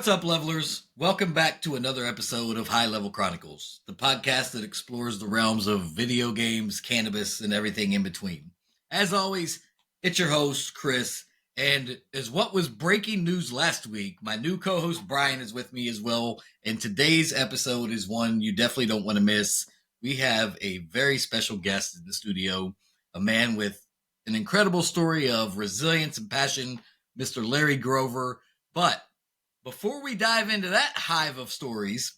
What's up, levelers? Welcome back to another episode of High Level Chronicles, the podcast that explores the realms of video games, cannabis, and everything in between. As always, it's your host, Chris, and as what was breaking news last week, my new co-host, Brian, is with me as well, and today's episode is one you definitely don't want to miss. We have a very special guest in the studio, a man with an incredible story of resilience and passion, Mr. Larry Grover. But before we dive into that hive of stories,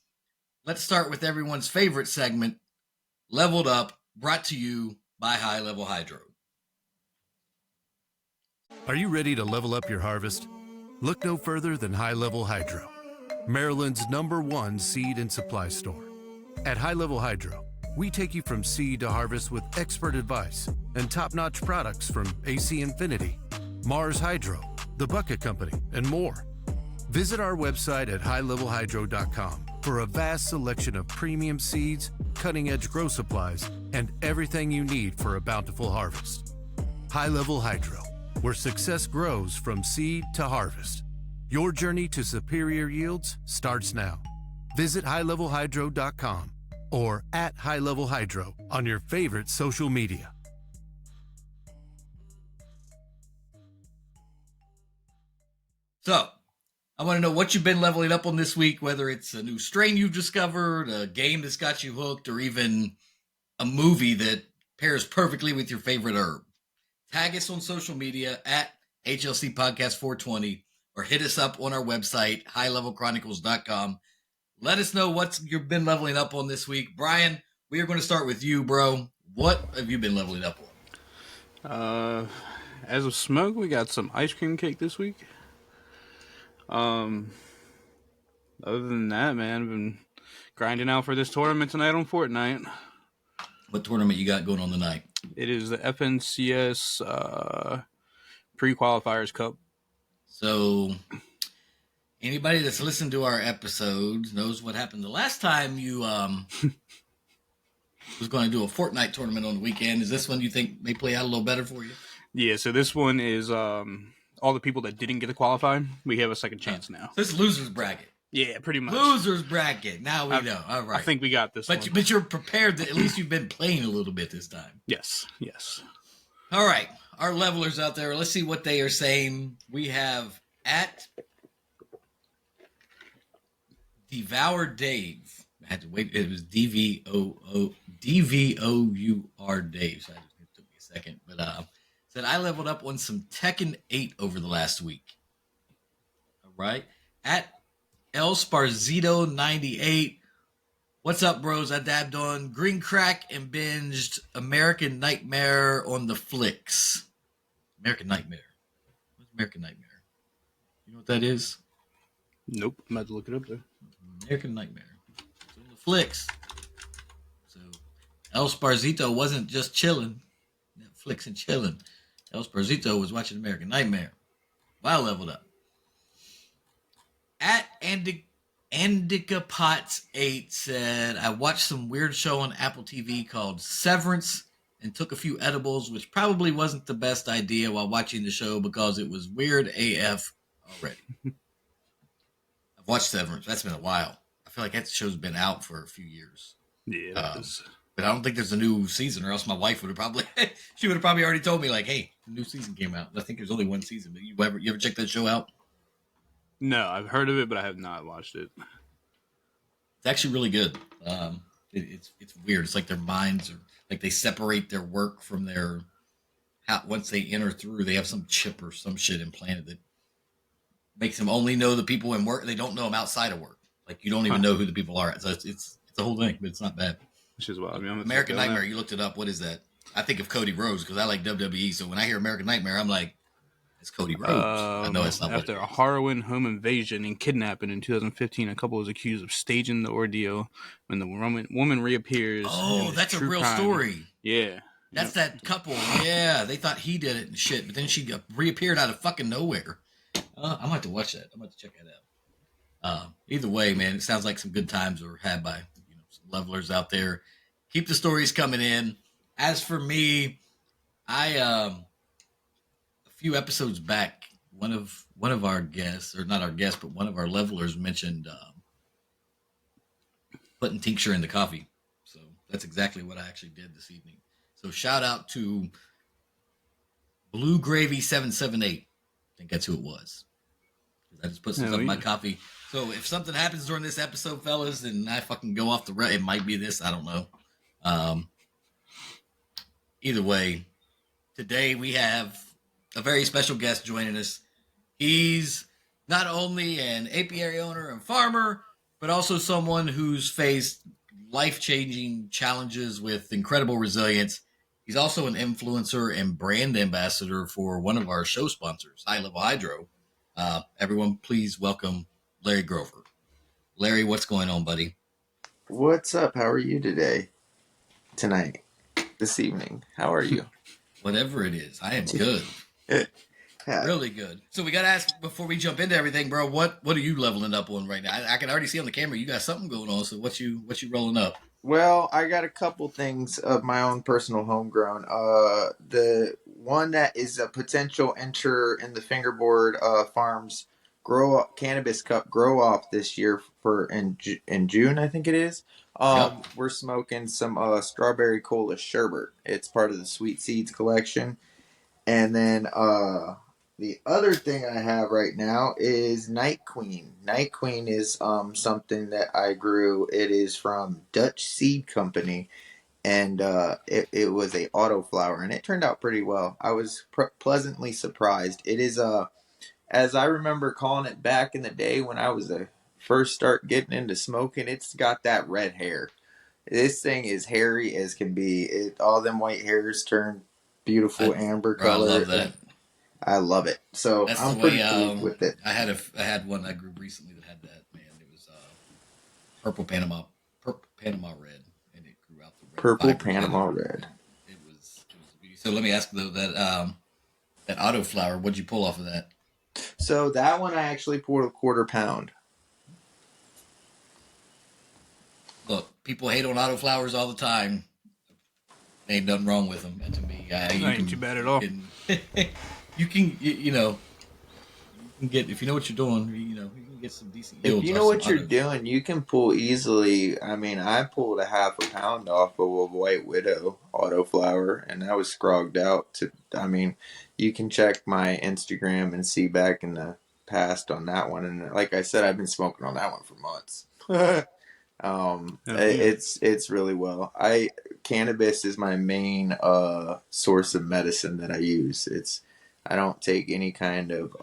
let's start with everyone's favorite segment, Leveled Up, brought to you by High Level Hydro. Are you ready to level up your harvest? Look no further than High Level Hydro, Maryland's #1 seed and supply store. At High Level Hydro, we take you from seed to harvest with expert advice and top-notch products from AC Infinity, Mars Hydro, The Bucket Company, and more. Visit our website at highlevelhydro.com for a vast selection of premium seeds, cutting-edge grow supplies, and everything you need for a bountiful harvest. High Level Hydro, where success grows from seed to harvest. Your journey to superior yields starts now. Visit highlevelhydro.com or at highlevelhydro on your favorite social media. So, I want to know what you've been leveling up on this week, whether it's a new strain you've discovered, a game that's got you hooked, or even a movie that pairs perfectly with your favorite herb. Tag us on social media at HLC Podcast 420 or hit us up on our website, highlevelchronicles.com. Let us know what you've been leveling up on this week. Brian, we are going to start with you, bro. What have you been leveling up on? As of smoke, we got some ice cream cake this week. Other than that, man, I've been grinding out for this tournament tonight on Fortnite. What tournament you got going on tonight? It is the FNCS Pre-Qualifiers Cup. So, anybody that's listened to our episodes knows what happened the last time you was going to do a Fortnite tournament on the weekend. Is this one you think may play out a little better for you? Yeah, so this one is all the people that didn't get to qualify. We have a second chance now. This is loser's bracket. Yeah, pretty much. Loser's bracket. Now we know. All right. I think we got this one. But you're prepared that at least you've been playing a little bit this time. Yes. All right. Our levelers out there, let's see what they are saying. We have at Devour Dave. I had to wait. It was DVOUR Dave. So it took me a second. But said I leveled up on some Tekken 8 over the last week. All right. At El Sparzito 98. What's up, bros? I dabbed on Green Crack and binged American Nightmare on the flicks. American Nightmare. What's American Nightmare? You know what that is? Nope. I'm about to look it up there. American Nightmare. It's on the flicks. So El Sparzito wasn't just chilling. Netflix and chilling. El Sparzito was watching American Nightmare. Wow, leveled up. At Andika Potts 8 said, I watched some weird show on Apple TV called Severance and took a few edibles, which probably wasn't the best idea while watching the show because it was weird AF already. I've watched Severance. That's been a while. I feel like that show's been out for a few years. Yeah. But I don't think there's a new season, or else my wife would have probably she would have probably already told me, like, hey, the new season came out. I think there's only one season. But you ever check that show out? No, I've heard of it, but I have not watched it. It's actually really good. It's weird. It's like their minds are like they separate their work from their once they enter through. They have some chip or some shit implanted that makes them only know the people in work. They don't know them outside of work. Like you don't even know who the people are. So it's the whole thing, but it's not bad. Which is wild. I mean, American Nightmare. You looked it up. What is that? I think of Cody Rhodes because I like WWE. So when I hear American Nightmare, I'm like, it's Cody Rhodes. I know it's not. After a harrowing home invasion and kidnapping in 2015, a couple was accused of staging the ordeal when the woman reappears. Oh, that's a real story. Yeah. That's that couple. Yeah, they thought he did it and shit, but then she reappeared out of fucking nowhere. I'm going to have to watch that. I'm going to check that out. Either way, man, it sounds like some good times were had by some levelers out there. Keep the stories coming in. As for me, I a few episodes back one of our guests, or not our guest, but one of our levelers mentioned putting tincture in the coffee. So that's exactly what I actually did this evening. So shout out to Blue Gravy 778. I think that's who it was. I just put some stuff in my coffee. So if something happens during this episode, fellas, and I fucking go off the rail, it might be this. I don't know. Either way, today we have a very special guest joining us. He's not only an apiary owner and farmer, but also someone who's faced life-changing challenges with incredible resilience. He's also an influencer and brand ambassador for one of our show sponsors, High Level Hydro. Everyone, please welcome Larry Grover. Larry, what's going on, buddy? What's up? How are you today? Tonight? This evening? How are you? Whatever it is, I am good. Really good. So we got to ask before we jump into everything, bro. What are you leveling up on right now? I can already see on the camera you got something going on. So what you rolling up? Well, I got a couple things of my own personal homegrown. The one that is a potential enter in the Fingerboard Farms cannabis cup grow off this year for in June, I think it is. Yep. We're smoking some strawberry cola sherbet. It's part of the Sweet Seeds collection, and then the other thing I have right now is Night Queen. Night Queen is something that I grew. It is from Dutch Seed Company, and it was a autoflower, and it turned out pretty well. I was pleasantly surprised. It is as I remember calling it back in the day when I was first start getting into smoking. It's got that red hair. This thing is hairy as can be. All them white hairs turn beautiful amber color. I love that. I love it. So that's I'm the pretty way, pleased with it. I had one I grew recently that had that, man. It was purple Panama red, and it grew out the red. Purple Panama red. It was a beauty. So let me ask though that autoflower, what'd you pull off of that? So that one I actually poured a quarter pound. Look, people hate on autoflowers all the time. Ain't nothing wrong with them. And to me, ain't too bad at all. You can get, if you know what you're doing, you can get some decent yields. If you know what you're doing, you can pull easily. I mean, I pulled a half a pound off of a White Widow autoflower, and that was scrogged out. You can check my Instagram and see back in the past on that one. And like I said, I've been smoking on that one for months. It's really well. Cannabis is my main source of medicine that I use. I don't take any kind of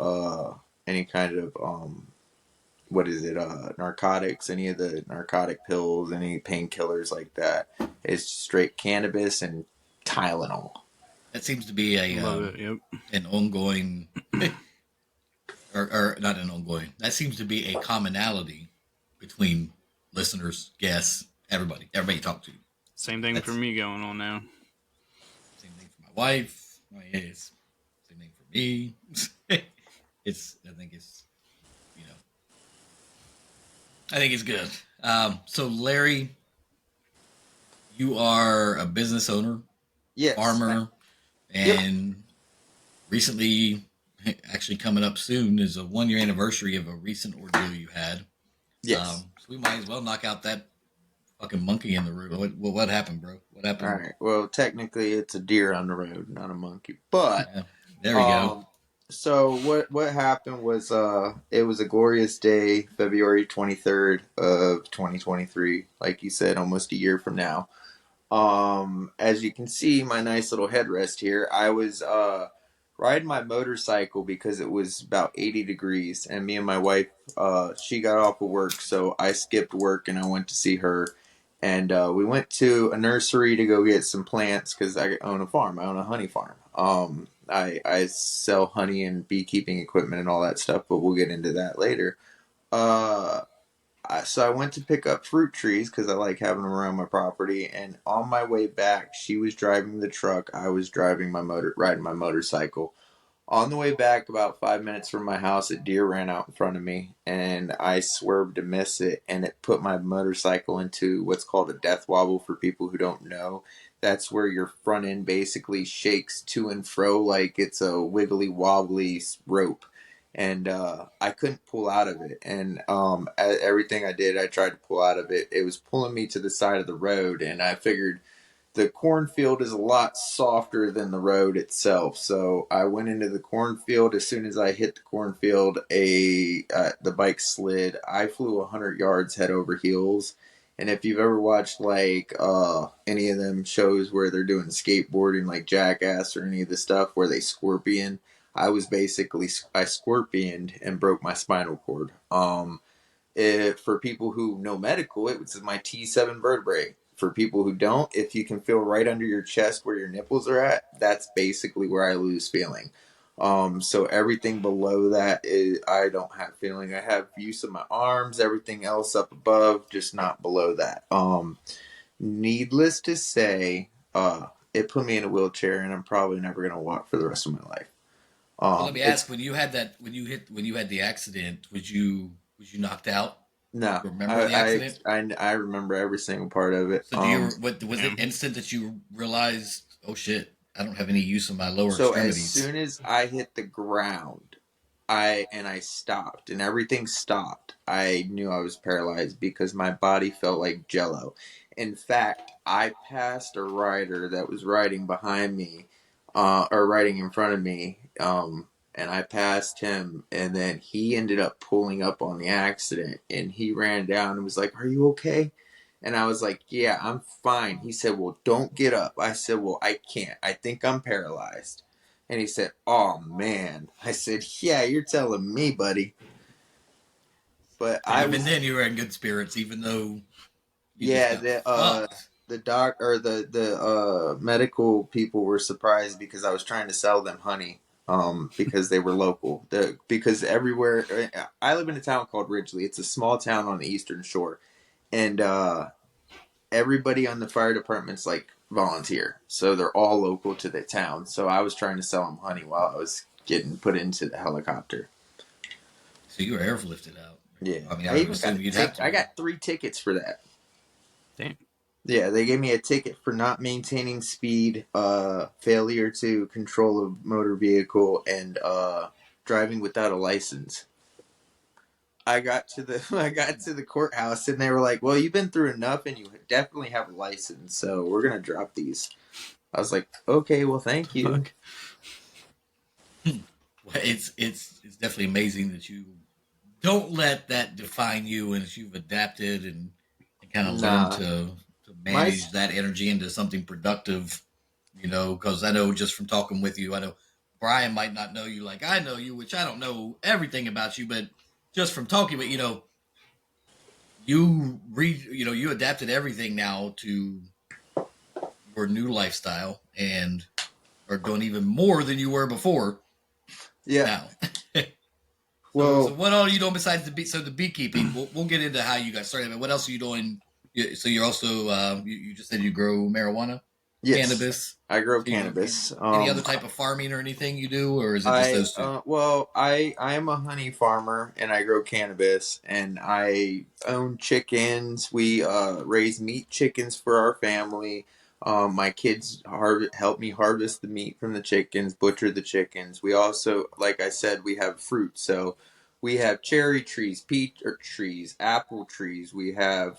narcotics, any of the narcotic pills, any painkillers like that. It's straight cannabis and Tylenol. That seems to be an ongoing or not an ongoing. That seems to be a commonality between listeners, guests, everybody you talk to. Same thing for me going on now. Same thing for my wife. Same thing for me. I think it's good. So Larry, you are a business owner, yes, farmer, and recently, actually coming up soon, is a 1-year anniversary of a recent ordeal you had. Yes. So we might as well knock out that fucking monkey in the road. What happened, bro? What happened? All right. Well, technically, it's a deer on the road, not a monkey. But yeah, there we go. So what happened was it was a glorious day, February 23rd of 2023. Like you said, almost a year from now. As you can see, my nice little headrest here. I was riding my motorcycle because it was about 80 degrees, and me and my wife, she got off of work, so I skipped work and I went to see her. And we went to a nursery to go get some plants because I own a farm. I own a honey farm. I sell honey and beekeeping equipment and all that stuff, but we'll get into that later. So I went to pick up fruit trees because I like having them around my property. And on my way back, she was driving the truck. I was riding my motorcycle. On the way back, about 5 minutes from my house, a deer ran out in front of me, and I swerved to miss it, and it put my motorcycle into what's called a death wobble for people who don't know. That's where your front end basically shakes to and fro like it's a wiggly wobbly rope. and I couldn't pull out of it. And everything I did, I tried to pull out of it. It was pulling me to the side of the road, and I figured the cornfield is a lot softer than the road itself. So I went into the cornfield. As soon as I hit the cornfield, the bike slid. I flew 100 yards head over heels. And if you've ever watched like any of them shows where they're doing skateboarding, like Jackass or any of the stuff where they scorpion, I scorpioned and broke my spinal cord. For people who know medical, it was my T7 vertebrae. For people who don't, if you can feel right under your chest where your nipples are at, that's basically where I lose feeling. So everything below that is, I don't have feeling. I have use of my arms, everything else up above, just not below that. Needless to say, it put me in a wheelchair, and I'm probably never gonna walk for the rest of my life. Well, let me ask: when you had the accident, was you knocked out? No, Remember the accident? I remember every single part of it. So what was it instant that you realized? Oh shit! I don't have any use of my lower So extremities. as soon as I hit the ground, I stopped and everything stopped. I knew I was paralyzed because my body felt like jello. In fact, I passed a rider that was riding behind me, or riding in front of me, and I passed him, and then he ended up pulling up on the accident, and he ran down and was like, "Are you okay?" And I was like, "Yeah, I'm fine." He said, "Well, don't get up." I said, "Well, I can't. I think I'm paralyzed." And he said, "Oh, man." I said, "Yeah, you're telling me, buddy." But Even then, you were in good spirits, even though you just got fucked. the doc or the medical people were surprised because I was trying to sell them honey, because they were local. Because everywhere, I live in a town called Ridgely. It's a small town on the eastern shore, and everybody on the fire department's like volunteer, so they're all local to the town. So I was trying to sell them honey while I was getting put into the helicopter. So you were airlifted out. Yeah, I mean, I would assume you'd have to. I got 3 tickets for that. Damn. Yeah, they gave me a ticket for not maintaining speed, failure to control a motor vehicle, and driving without a license. I got to the courthouse, and they were like, "Well, you've been through enough, and you definitely have a license, so we're gonna drop these." I was like, "Okay, well, thank you." Fuck. Well, it's definitely amazing that you don't let that define you, and that you've adapted and kind of learned to manage that energy into something productive. You know, because I know just from talking with you, I know Brian might not know you like I know you, which I don't know everything about you, but just from talking, but you adapted everything now to your new lifestyle and are doing even more than you were before. Yeah. Now. So what all are you doing besides the beekeeping? We'll get into how you got started. But what else are you doing? So you're also you just said you grow marijuana, yes, cannabis. I grow cannabis. Any other type of farming or anything you do, or is it just those two? I am a honey farmer, and I grow cannabis, and I own chickens. We raise meat chickens for our family. My kids help me harvest the meat from the chickens, butcher the chickens. We also, like I said, we have fruit. So we have cherry trees, peach trees, apple trees. We have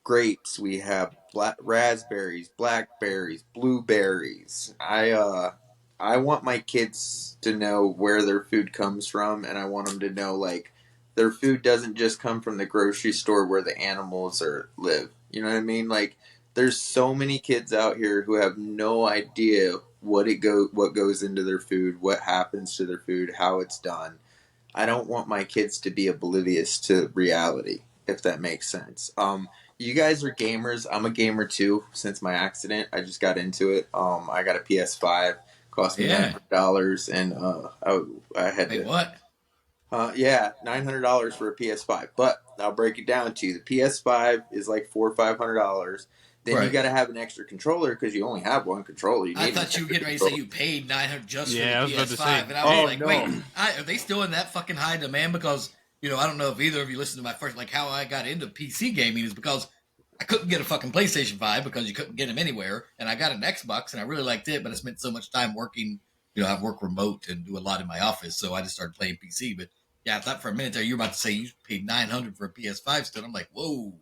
grapes. We have raspberries, blackberries, blueberries. I want my kids to know where their food comes from, and I want them to know like their food doesn't just come from the grocery store where the animals live. You know what I mean? Like there's so many kids out here who have no idea what goes into their food, what happens to their food, how it's done. I don't want my kids to be oblivious to reality, if that makes sense. You guys are gamers. I'm a gamer too. Since my accident, I just got into it. I got a PS5. Cost me $900, and I had Wait, to. what? Yeah, $900 for a PS5. But I'll break it down to you. The PS5 is like $400 or $500. Then you got to have an extra controller because you only have one controller. I thought you were getting ready to say you paid $900 just for the PS5, and I was like, no. wait, are they still in that fucking high demand? Because I don't know if either of you listened to my first, like how I got into PC gaming is because I couldn't get a fucking PlayStation 5 because you couldn't get them anywhere, and I got an Xbox and I really liked it, but I spent so much time working I work remote and do a lot in my office, so I just started playing PC. But yeah, I thought for a minute there you were about to say you paid $900 for a PS5 still. I'm like, whoa.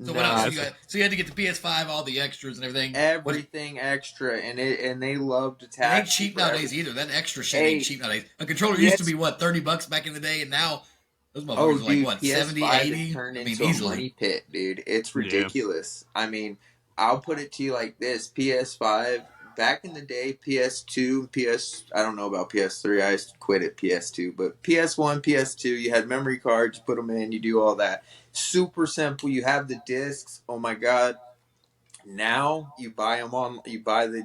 So what else? Nah, So you had to get the PS5, all the extras and everything. everything extra, and they love to It tax ain't you cheap for nowadays everything. either. That extra shit ain't Hey, cheap nowadays. A controller used to yes. be what, $30 back in the day, and now those Oh, motherfuckers are like dude, what, 70, PS5 has 80? turned I mean, into a easily. money pit, dude. It's Yeah. ridiculous. I mean, I'll put it to you like this: PS5 back in the day, PS2, I don't know about PS3. I quit at PS2, but PS1, PS2, you had memory cards, you put them in, you do all that. Super simple. You have the discs. Oh my god. Now you buy them on, you buy the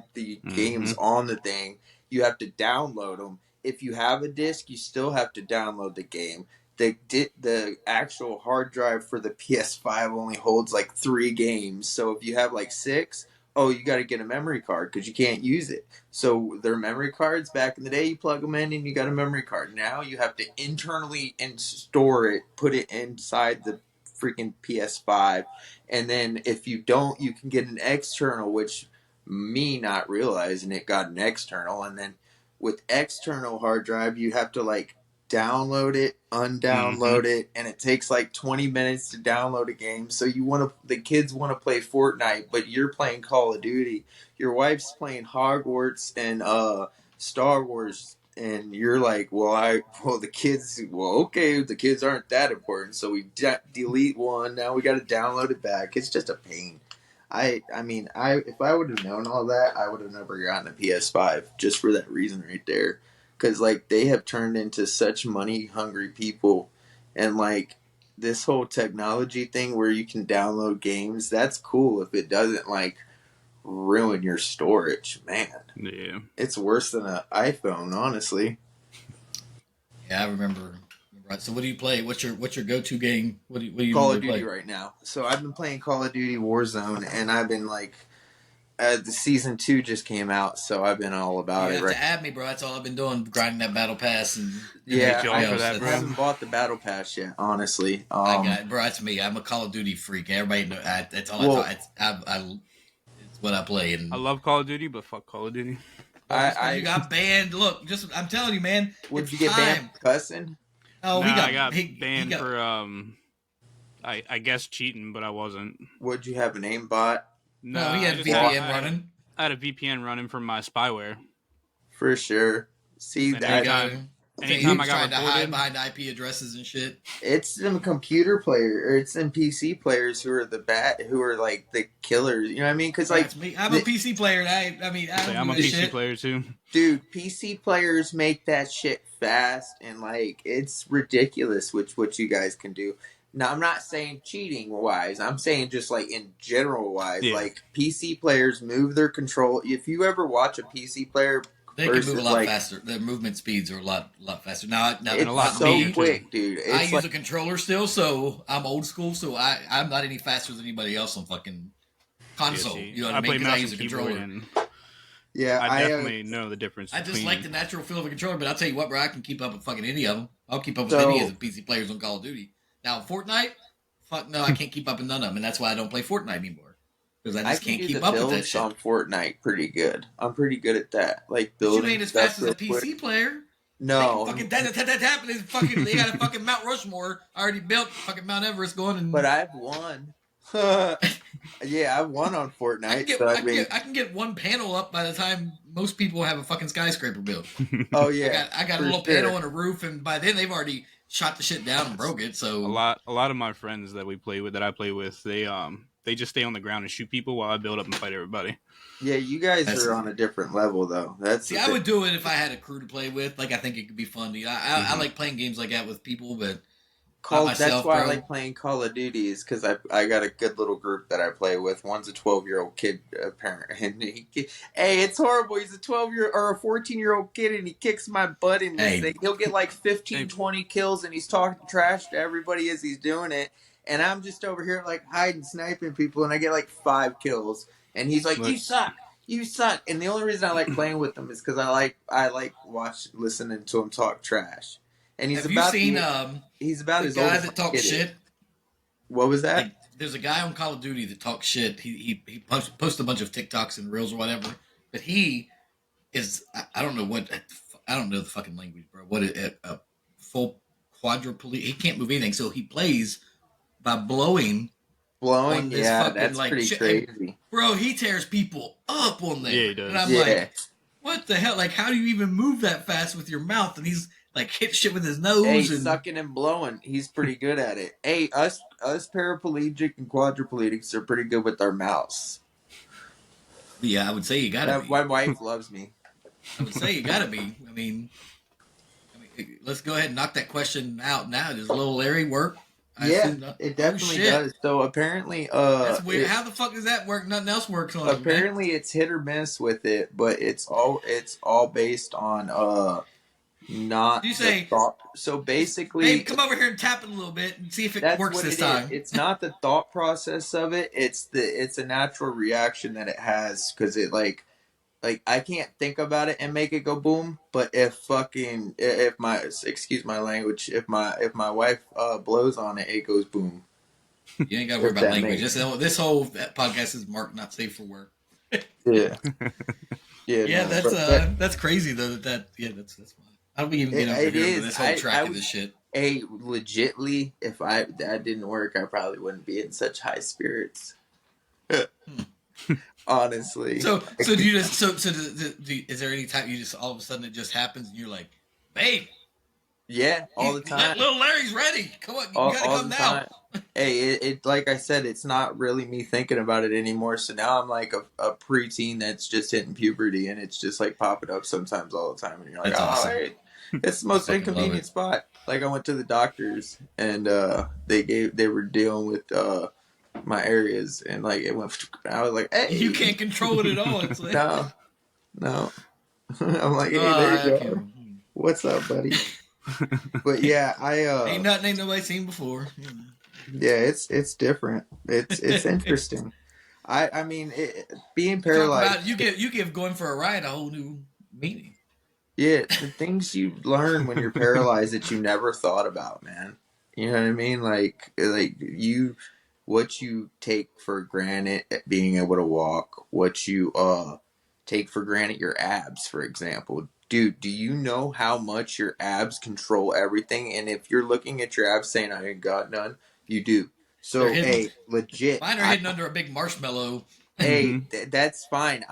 games on the thing. You have to download them. If you have a disc, you still have to download the game. The actual hard drive for the PS5 only holds like 3 games. So if you have like 6, oh, you got to get a memory card because you can't use it. So their memory cards back in the day, you plug them in and you got a memory card. Now you have to internally and store it, put it inside the freaking PS5, and then if you don't, you can get an external, which me not realizing it got an external. And then with external hard drive, you have to like download it, undownload it, and it takes like 20 minutes to download a game. So the kids want to play Fortnite, but you're playing Call of Duty. Your wife's playing Hogwarts and Star Wars, and you're like, the kids, okay, the kids aren't that important, so we delete one. Now we got to download it back. It's just a pain. I mean, if I would have known all that, I would have never gotten a PS5 just for that reason right there. Because like they have turned into such money hungry people, and like this whole technology thing where you can download games, that's cool if it doesn't like ruin your storage, man. Yeah. It's worse than an iPhone, honestly. Yeah, I remember. Right. So what do you play? What's your go-to game? What do you Call normally of Duty play? right now. So I've been playing Call of Duty Warzone, and I've been like, the season 2 just came out, so I've been all about You it. have Right? to add me, bro. That's all I've been doing, grinding that battle pass and Yeah, you I, for that, I bro. haven't bought the battle pass yet, honestly. I got, bro. That's me. I'm a Call of Duty freak. Everybody know that's all. Well, It's what I play. And I love Call of Duty, but fuck Call of Duty. you got banned. Look, I'm telling you, man. Would you get banned for cussing? Oh, I got banned for I guess cheating, but I wasn't. Would you have an aimbot? No, he had I VPN running. I had a VPN running from my spyware. For sure. See, And that anytime I got trying to hide reported, behind IP addresses and shit. it's them computer player, or it's them PC players who are like the killers. You know what I mean? Because like That's me. I'm a PC player. And I'm a PC player too. dude, PC players make that shit fast, and like it's ridiculous what you guys can do. Now I'm not saying cheating wise, I'm saying just like in general wise. Yeah. Like PC players move their control. If you ever watch a PC player, They can move a lot faster. Their movement speeds are a lot faster. Now it's a lot so speedier, quick, dude. I It's use a controller still, so I'm old school. So I'm not any faster than anybody else on fucking console. You know what I mean? Play Because I mouse use a and keyboard, controller. and yeah, I definitely know the difference. I just between like the natural feel of a controller, but I'll tell you what, bro, I can keep up with fucking any of them. I'll keep up with So- any of the PC players on Call of Duty. Now, Fortnite, fuck no, I can't keep up with none of them, and that's why I don't play Fortnite anymore. Because I just can't can do keep the up with that builds shit. on Fortnite pretty good. I'm pretty good at that. Like But building you ain't as stuff fast as a real PC quick. player. No, They can fucking tap, and it's fucking. They got a fucking Mount Rushmore already built. Fucking Mount Everest going. And but I've won. Yeah, I've won on Fortnite. I can get one panel up by the time most people have a fucking skyscraper built. Oh yeah, I got a little panel and a roof, and by then they've already shot the shit down and broke it. So a lot of my friends that I play with, they just stay on the ground and shoot people while I build up and fight everybody. Yeah, you guys are on a different level though. I would do it if I had a crew to play with. Like I think it could be fun. I like playing games like that with people, but that's why I like playing Call of Duty, is because I got a good little group that I play with. One's a 12-year-old kid, apparently. Hey, it's horrible. He's a 12-year or a 14-year-old kid, and he kicks my butt in this thing. He'll get like 15, 20 kills, and he's talking trash to everybody as he's doing it. And I'm just over here like hiding, sniping people, and I get like 5 kills. And he's like, "You suck." And the only reason I like playing with him is because I like listening to him talk trash. And he's he's about his guy that talks shit. What was that? Like, there's a guy on Call of Duty that talks shit. He posts a bunch of TikToks and reels or whatever. But he is I don't know what I don't know the fucking language, bro. What is a full quadriplegic? He can't move anything, so he plays by blowing Blowing, on this yeah, fucking that's like pretty shit. And crazy. bro, he tears people up on there, Yeah, he and I'm does. Yeah. like, what the hell? Like, how do you even move that fast with your mouth? And he's like hit shit with his Hey, nose and sucking and blowing, he's pretty good at it. Hey, us paraplegic and quadriplegics are pretty good with our mouths. yeah, I would say you gotta be. My wife loves me. I would say you gotta be. I mean, let's go ahead and knock that question out now. Does little Larry work? I Yeah, assume not. it Oh definitely shit, does. So apparently, that's weird. How the fuck does that work? Nothing else works on it, man. apparently it's hit or miss with it, but it's all based on not You the say, thought. So hey, basically, come over here and tap it a little bit and see if it that's works what this it is. time. It's not the thought process of it. It's a natural reaction that it has because it like I can't think about it and make it go boom. But if my excuse my language, if my wife blows on it, it goes boom. You ain't got to worry If about that language. makes This whole podcast is marked not safe for work. yeah yeah Yeah, no, but that's crazy though. That's wild. How do we even get over it here to is. this whole track of would this shit? Hey, legitly, if that didn't work, I probably wouldn't be in such high spirits. Honestly. So do you just is there any time you just all of a sudden it just happens and you're like, babe, Yeah, all the time. little Larry's ready. Come on, you gotta All come the now. time. Hey, it like I said, it's not really me thinking about it anymore. So now I'm like a preteen that's just hitting puberty, and it's just like popping up sometimes all the time, and you're like, That's oh, awesome. hey, it's the most Fucking love inconvenient it. spot. Like I went to the doctors, and they were dealing with my areas, and like it went. I was like, hey, You can't control it at all. It's like, no. I'm like, hey, there you go. okay. What's up, buddy? But yeah, Ain't nothing ain't nobody seen before. yeah, it's different. It's interesting. I mean, being You talk paralyzed. about you give going for a ride a whole new meaning. Yeah, the things you learn when you're paralyzed that you never thought about, man. You know what I mean? What you take for granted being able to walk, what you take for granted your abs, for example. Dude, do you know how much your abs control everything? And if you're looking at your abs saying I ain't got none, you do. So They're hidden. hey, legit. Mine are hidden under a big marshmallow. Hey, that's fine.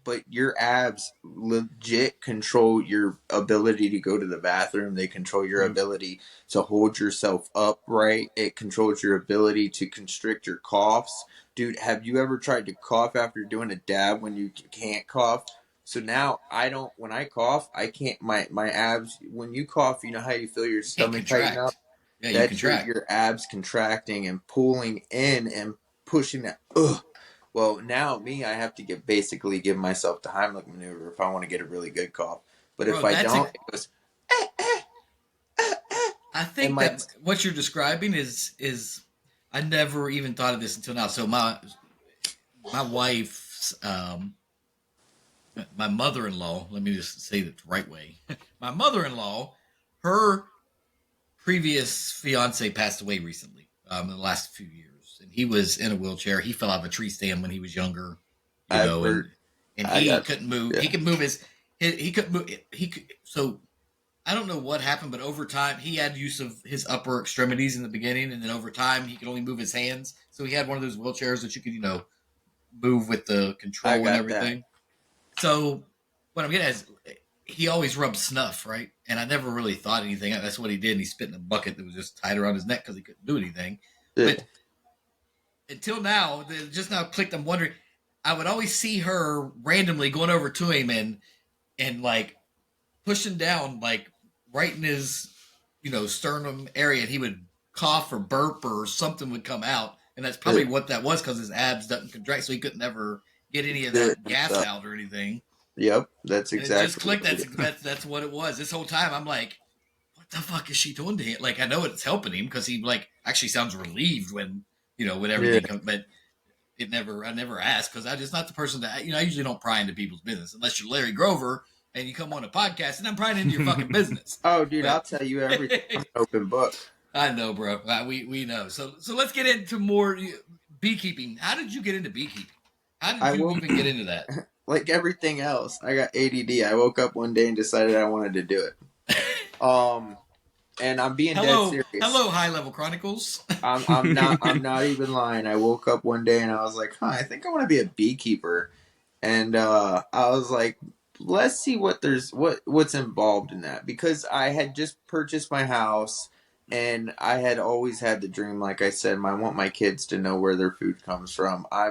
But your abs legit control your ability to go to the bathroom. They control your ability to hold yourself upright. It controls your ability to constrict your coughs. Dude, have you ever tried to cough after doing a dab when you can't cough? So now when I cough, I can't, my abs, when you cough, you know how you feel your You can't stomach tighten up? contract. Yeah, you That's contract. your abs contracting and pulling in and pushing that. Ugh. Well, now I have to basically give myself the Heimlich maneuver if I want to get a really good cough. But Bro, if I don't, it goes. I think that what you're describing is I never even thought of this until now. So my wife's my mother-in-law, let me just say it the right way. My mother-in-law, her previous fiance passed away recently, in the last few years. And he was in a wheelchair. He fell off a tree stand when he was younger, and he couldn't move. Yeah. He could move he couldn't move. So I don't know what happened, but over time he had use of his upper extremities in the beginning, and then over time he could only move his hands. So he had one of those wheelchairs that you could, move with the control and everything. So what I'm getting at is he always rubbed snuff, right? And I never really thought anything. That's what he did. And he spit in a bucket that was just tied around his neck because he couldn't do anything. Yeah. But until now, it just now clicked. I'm wondering. I would always see her randomly going over to him and like pushing down like right in his sternum area, and he would cough or burp or something would come out, and that's probably what that was because his abs doesn't contract, so he couldn't ever get any of that gas out or anything. Yep, that's exactly. And it just clicked. That's what it was. This whole time, I'm like, what the fuck is she doing to him? Like, I know it's helping him because he like actually sounds relieved when when everything comes, but I never asked because I'm just not the person that I usually don't pry into people's business unless you're Larry Grover and you come on a podcast and I'm prying into your fucking business. Oh, dude, I'll tell you everything. I'm an open book. I know, bro. We know. So let's get into more beekeeping. How did you get into beekeeping? How did you even get into that? like everything else, I got ADD. I woke up one day and decided I wanted to do it. And I'm being dead Hello, serious. hello, High Level Chronicles. I'm not even lying. I woke up one day and I was like, I think I want to be a beekeeper. And I was like, let's see what's involved in that, because I had just purchased my house and I had always had the dream, like I said, I want my kids to know where their food comes from. I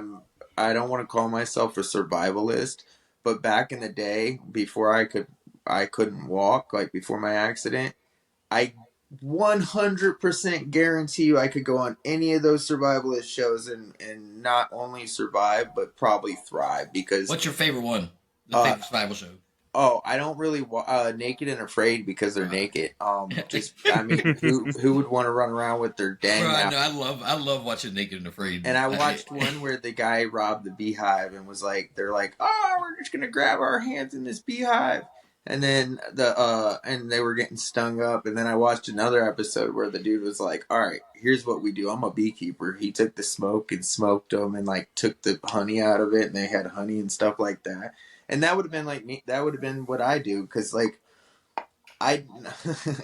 don't want to call myself a survivalist, but back in the day, before I couldn't walk, like before my accident, I 100% guarantee you I could go on any of those survivalist shows and not only survive, but probably thrive. Because, What's your favorite one? The favorite survival show? I don't really, Naked and Afraid, because they're naked. Just, I mean, Bro, who would want to run around with their dang I out? know. I love watching Naked and Afraid. And I watched one where the guy robbed the beehive and was like, they're like, oh, we're just going to grab our hands in this beehive. And then and they were getting stung up. And then I watched another episode where the dude was like, all right, here's what we do. I'm a beekeeper. He took the smoke and smoked them and like took the honey out of it. And they had honey and stuff like that. And that would have been like me. That would have been what I do. Cause like, I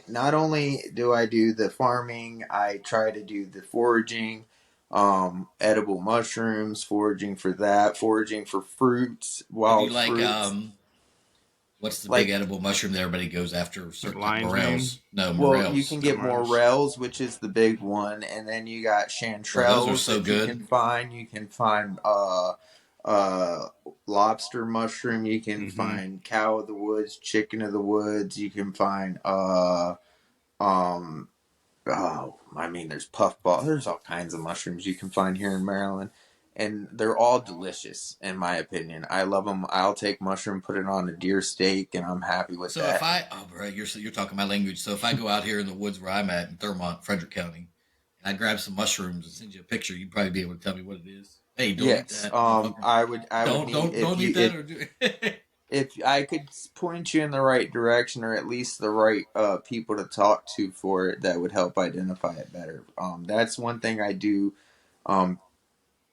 not only do I do the farming, I try to do the foraging, edible mushrooms, foraging for that, foraging for fruits, So do you wild like fruits. what's the big Like, edible mushroom that everybody goes after? Certain like Lion's mane? morels. No, well, you morels. can No, get Mars. morels, which is the big one, and then you got Bro, those are chanterelles so that you good. can find. You can find lobster mushroom. You can find cow of the woods, chicken of the woods. You can find um oh, I mean, there's puffball. There's all kinds of mushrooms you can find here in Maryland, and they're all delicious, in my opinion. I love them. I'll take mushroom, put it on a deer steak, and I'm happy with So if that. bro, you're talking my language. So if I go out here in the woods where I'm at in Thurmont, Frederick County, and I grab some mushrooms and send you a picture, you'd probably be able to tell me what it is. Hey, don't eat Yes, that, motherfucker. I would need, Don't eat that or do. if I could point you in the right direction, or at least the right people to talk to for it, that would help identify it better. That's one thing I do. Um,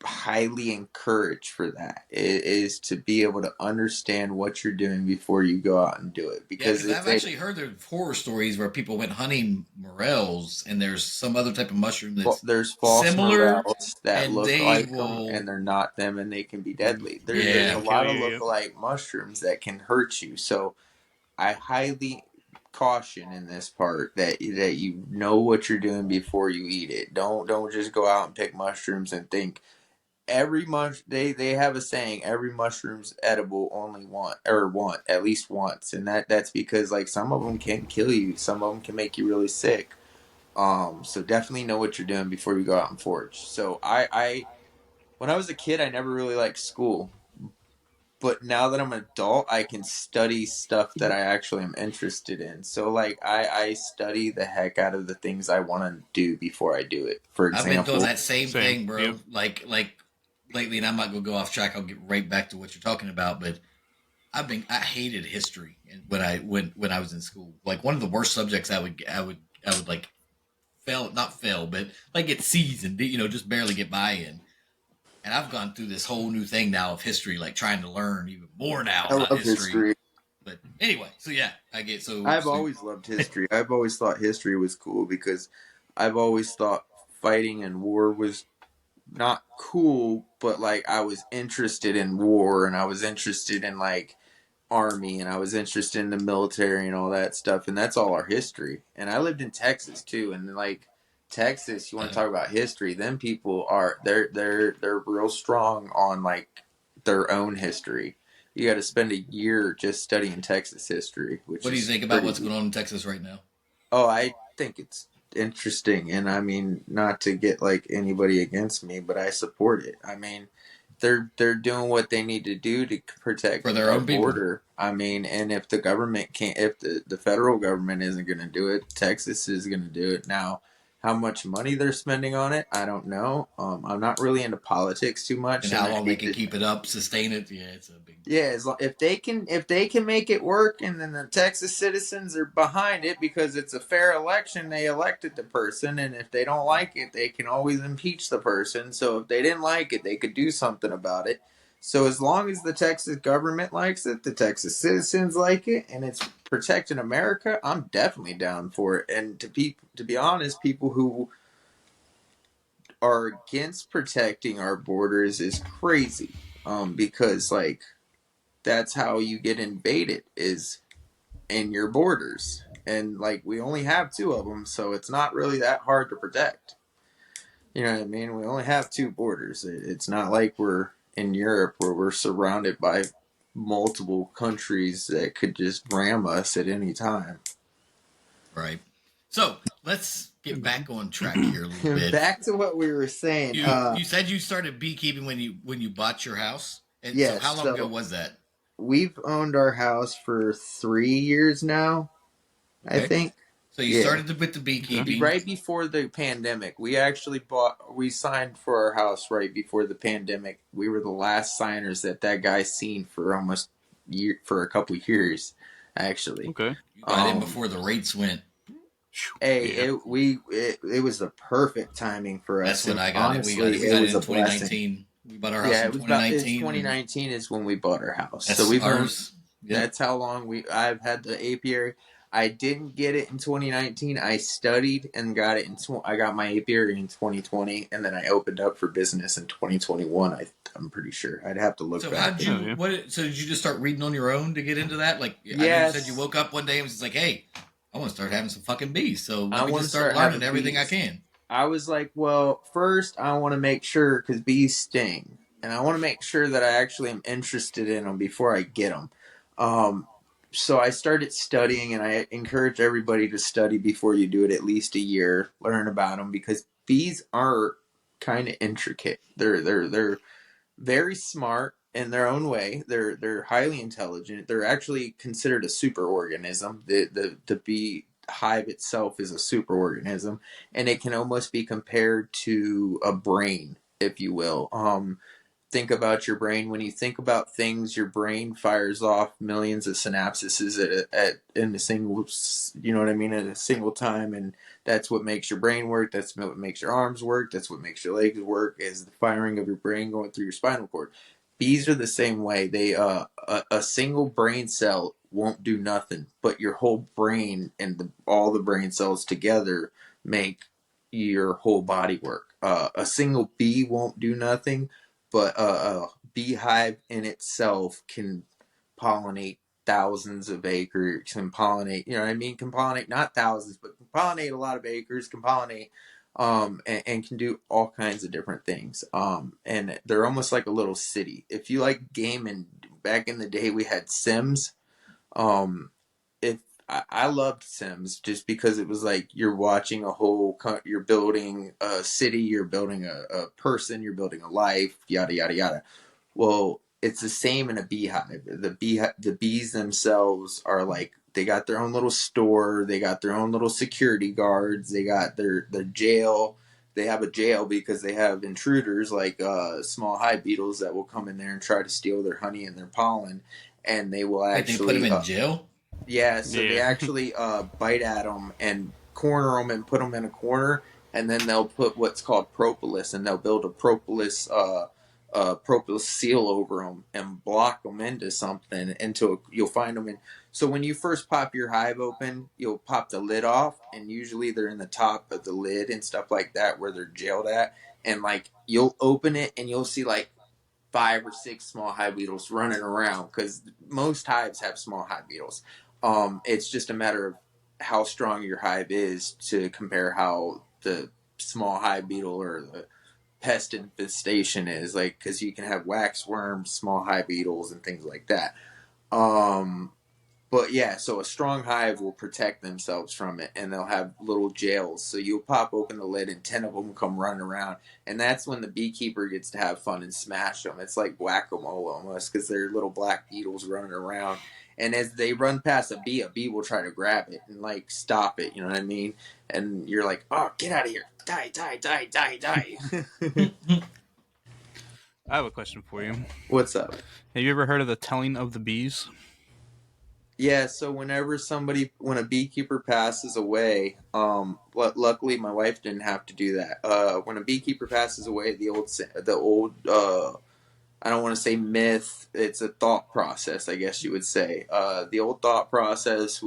Highly encourage for that is to be able to understand what you're doing before you go out and do it, Yeah, because because I've actually heard of horror stories where people went hunting morels, and there's some other type of mushroom that's there's false similar, morels that and look they like them will. and they're not them, and they can be deadly. There's Yeah, a They kill lot of you. Yep. lookalike mushrooms that can hurt you, so I highly caution in this part that you know what you're doing before you eat it. Don't just go out and pick mushrooms and think they have a saying, every mushroom's edible only want at least once, and that's because like some of them can kill you, some of them can make you really sick. So definitely know what you're doing before you go out and forage. So I when I was a kid, I never really liked school, but now that I'm an adult, I can study stuff that I actually am interested in. So like I study the heck out of the things I want to do before I do it. For I've been doing example, that same Same. thing, bro. Yep. Like lately, and I'm not gonna go off track. I'll get right back to what you're talking about, but I hated history when I was in school. Like one of the worst subjects I would like fail, not fail, but like get C's and just barely get by in. And I've gone through this whole new thing now of history, like trying to learn even more now I about love history. history. But anyway, so yeah, I get I've so always loved history. I've always thought history was cool because I've always thought fighting and war was not cool, but like I was interested in war, and I was interested in like army, and I was interested in the military and all that stuff, and that's all our history. And I lived in Texas too, and like Texas, you want to talk about history, then people are they're real strong on like their own history. You got to spend a year just studying Texas history, which what do you is think about what's crazy. going on in Texas right now? Oh, I think it's interesting, and I mean, not to get like anybody against me, but I support it. I mean, they're doing what they need to do to protect For their our own people. border. I mean, and if the government can't, if the federal government isn't going to do it, Texas is going to do it. Now, how much money they're spending on it, I don't know. I'm not really into politics too much, And and how I long they hate can to, keep it up, sustain it. Yeah, it's a big. yeah, if they can make it work, and then the Texas citizens are behind it because it's a fair election, they elected the person, and if they don't like it, they can always impeach the person. So if they didn't like it, they could do something about it. So as long as the Texas government likes it, the Texas citizens like it, and it's protecting America, I'm definitely down for it. And to be honest, people who are against protecting our borders is crazy. Because like that's how you get invaded is in your borders, and like we only have two of them, so it's not really that hard to protect. You know what I mean? We only have two borders. It's not like we're in Europe where we're surrounded by multiple countries that could just ram us at any time. Right. So let's get back on track here a little bit. Back to what we were saying. You said you started beekeeping when you bought your house, and yes, so how long ago was that? We've owned our house for 3 years now, okay. I think. So you started with the beekeeping right before the pandemic. We actually we signed for our house right before the pandemic. We were the last signers that guy seen for for a couple of years, actually. Okay. You got in before the rates went. Hey, yeah. It was the perfect timing for us. That's when I got it. We got it in 2019. We bought our house in 2019. 2019 is when we bought our house. So we've ours. That's how long I've had the apiary. I didn't get it in 2019. I studied and got it I got my apiary in 2020, and then I opened up for business in 2021. I'm pretty sure. I'd have to look. So back. So did you just start reading on your own to get into that? Like, yes. I know you said you woke up one day and was just like, "Hey, I want to start having some fucking bees." So let me just start learning everything I can. I was like, well, first I want to make sure, because bees sting, and I want to make sure that I actually am interested in them before I get them. So I started studying, and I encourage everybody to study before you do it at least a year, learn about them, because bees are kind of intricate. They're very smart in their own way. They're highly intelligent. They're actually considered a superorganism. The bee hive itself is a superorganism, and it can almost be compared to a brain, if you will. Think about your brain. When you think about things, your brain fires off millions of synapses in a single, you know what I mean, at a single time, and that's what makes your brain work. That's what makes your arms work. That's what makes your legs work. Is the firing of your brain going through your spinal cord. Bees are the same way. They a single brain cell won't do nothing, but your whole brain and all the brain cells together make your whole body work. A single bee won't do nothing, but a beehive in itself can pollinate thousands of acres, can pollinate, you know what I mean? Can pollinate not thousands, but can pollinate a lot of acres, can pollinate, and can do all kinds of different things. And they're almost like a little city. If you like gaming, back in the day we had Sims. I loved Sims just because it was like you're watching you're building a city, you're building a person, you're building a life, yada yada yada. Well, it's the same in a beehive. The bees themselves are like, they got their own little store, they got their own little security guards, they got their jail. They have a jail because they have intruders like small hive beetles that will come in there and try to steal their honey and their pollen, and they will actually they put them in jail. Yeah, so they actually bite at them and corner them and put them in a corner, and then they'll put what's called propolis, and they'll build a propolis seal over them and block them into something until you'll find them in. So when you first pop your hive open, you'll pop the lid off, and usually they're in the top of the lid and stuff like that where they're jailed at, and like you'll open it and you'll see like 5 or 6 small hive beetles running around, because most hives have small hive beetles. It's just a matter of how strong your hive is to compare how the small hive beetle or the pest infestation is, like, because you can have wax worms, small hive beetles, and things like that. But yeah, so a strong hive will protect themselves from it, and they'll have little jails. So you'll pop open the lid, and 10 of them come running around, and that's when the beekeeper gets to have fun and smash them. It's like whack-a-mole almost, because they're little black beetles running around. And as they run past a bee will try to grab it and like stop it. You know what I mean? And you're like, "Oh, get out of here! Die, die, die, die, die!" I have a question for you. What's up? Have you ever heard of the telling of the bees? Yeah, so when a beekeeper passes away, luckily my wife didn't have to do that. When a beekeeper passes away, the old I don't want to say myth. It's a thought process, I guess you would say. The old thought process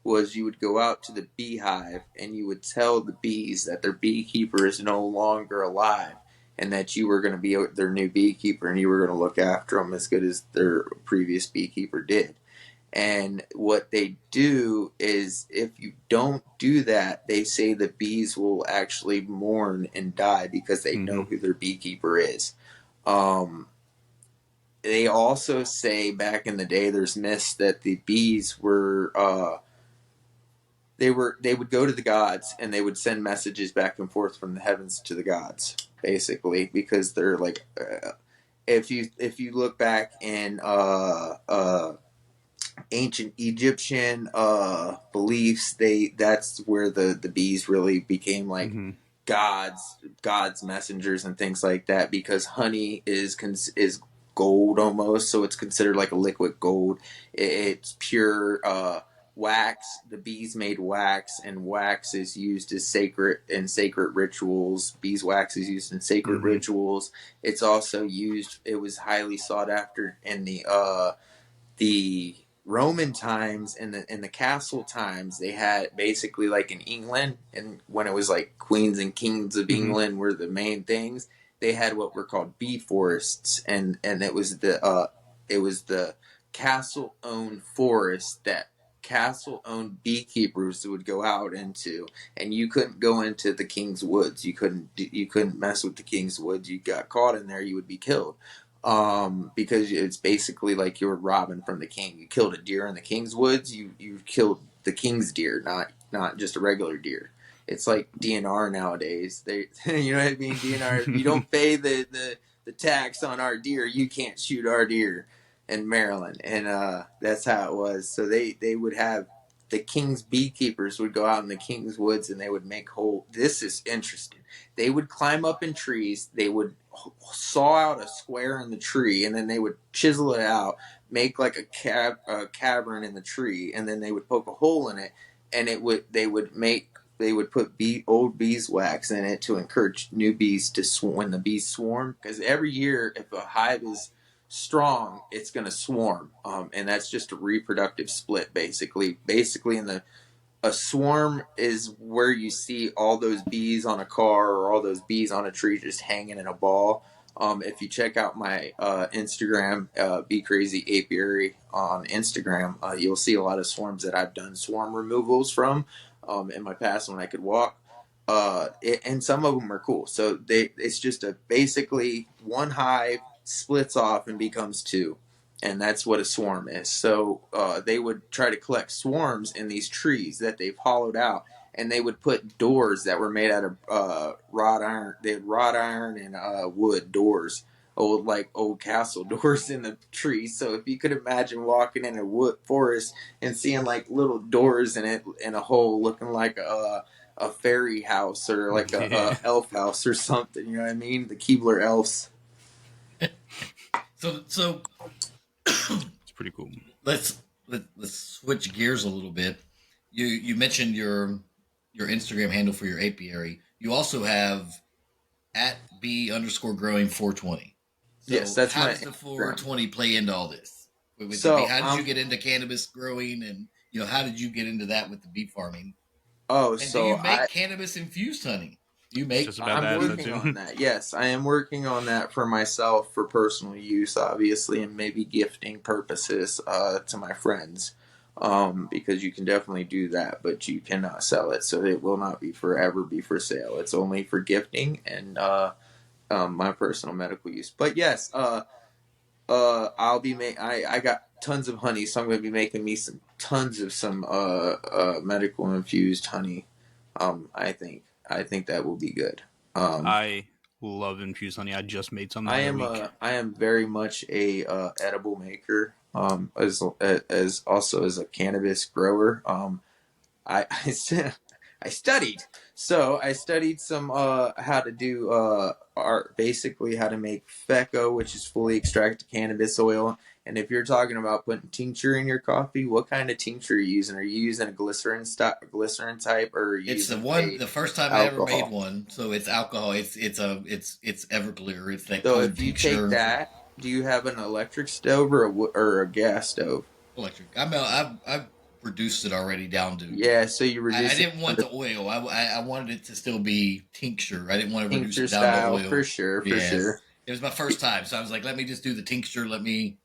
was you would go out to the beehive and you would tell the bees that their beekeeper is no longer alive and that you were going to be their new beekeeper and you were going to look after them as good as their previous beekeeper did. And what they do is, if you don't do that, they say the bees will actually mourn and die because they know who their beekeeper is. They also say back in the day, there's myths that the bees were they would go to the gods and they would send messages back and forth from the heavens to the gods, basically, because they're like, if you look back in ancient Egyptian beliefs, that's where the bees really became like gods messengers and things like that, because honey is gold almost, so it's considered like a liquid gold. It's pure wax. The bees made wax, and wax is used as sacred rituals. Beeswax is used in sacred rituals. It's also used. It was highly sought after in the Roman times and the castle times. They had basically, like in England, and when it was like queens and kings of England were the main things, they had what were called bee forests, and it was the castle owned forest that castle owned beekeepers would go out into, and you couldn't go into the king's woods. You couldn't mess with the king's woods. You got caught in there, you would be killed. Because it's basically like you were robbing from the king. You killed a deer in the king's woods. You killed the king's deer, not just a regular deer. It's like DNR nowadays. They, you know what I mean? DNR. If you don't pay the tax on our deer, you can't shoot our deer in Maryland, and that's how it was. So they would have the king's beekeepers would go out in the king's woods and they would make hole. This is interesting. They would climb up in trees. They would saw out a square in the tree, and then they would chisel it out, make like a cavern in the tree, and then they would poke a hole in it, and they would put old beeswax in it to encourage new bees to when the bees swarm, because every year if a hive is strong, it's going to swarm, and that's just a reproductive split, basically in a swarm is where you see all those bees on a car or all those bees on a tree just hanging in a ball. If you check out my Instagram, Be Crazy Apiary on Instagram, you'll see a lot of swarms that I've done swarm removals from in my past when I could walk. And some of them are cool. So it's just basically one hive splits off and becomes two. And that's what a swarm is. So they would try to collect swarms in these trees that they've hollowed out, and they would put doors that were made out of wrought iron. They had wrought iron and wood doors, old castle doors in the trees. So if you could imagine walking in a wood forest and seeing like little doors in it in a hole, looking like a fairy house or like a elf house or something. You know what I mean? The Keebler elves. So. It's pretty cool. Let's switch gears a little bit. You mentioned your Instagram handle for your apiary. You also have at @B_growing 420. So yes, that's how my does the 420 play into all this? So how did you get into cannabis growing, and how did you get into that with the bee farming? Oh, and so do you make cannabis infused honey? I'm working on that. Yes, I am working on that for myself, for personal use, obviously, and maybe gifting purposes to my friends. Because you can definitely do that, but you cannot sell it, so it will not forever be for sale. It's only for gifting and my personal medical use. But yes, I'll be I got tons of honey, so I'm going to be making me tons of medical infused honey. I think that will be good. I love infused honey. I just made some the other week. I am very much a edible maker. As also as a cannabis grower. I I studied. So I studied some how to do art, basically how to make FECO, which is fully extracted cannabis oil. And if you're talking about putting tincture in your coffee, what kind of tincture are you using? Are you using a glycerin type, or are you it's using the first time alcohol? I ever made one. So it's alcohol. It's Everclear. It's that so cold if you tincture. take that Do you have an electric stove or a gas stove? Electric. I've reduced it already down to. Yeah, so you I reduce it didn't down want to the oil. I wanted it to still be tincture. I didn't want to reduce tincture it down to style for oil. sure, for Yeah, sure. it was my first time, so I was like, let me just do the tincture. Let me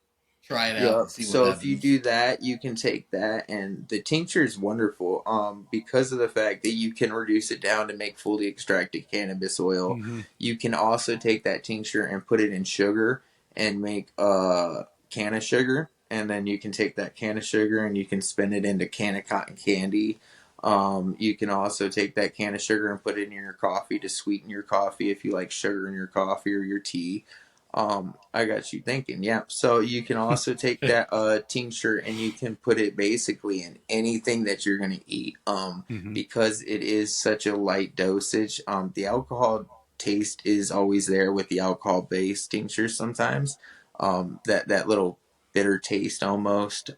try it out and Yep. see what So if you happens. do that, you can take that, and the tincture is wonderful. Because of the fact that you can reduce it down to make fully extracted cannabis oil. Mm-hmm. You can also take that tincture and put it in sugar and make a can of sugar, and then you can take that can of sugar and you can spin it into can of cotton candy. You can also take that can of sugar and put it in your coffee to sweeten your coffee if you like sugar in your coffee or your tea. I got you thinking. Yeah. So you can also take that tincture and you can put it basically in anything that you're gonna eat. Mm-hmm. Because it is such a light dosage. The alcohol taste is always there with the alcohol based tinctures sometimes. That little bitter taste almost.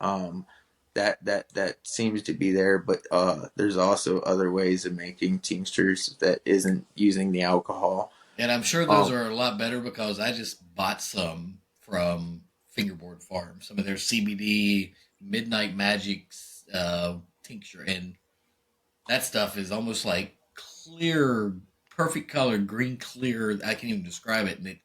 That seems to be there, but there's also other ways of making tinctures that isn't using the alcohol. And I'm sure those Um, are a lot better because I just bought some from Fingerboard Farm. Some of their CBD Midnight Magic tincture, and that stuff is almost like clear, perfect color, green clear. I can't even describe it. And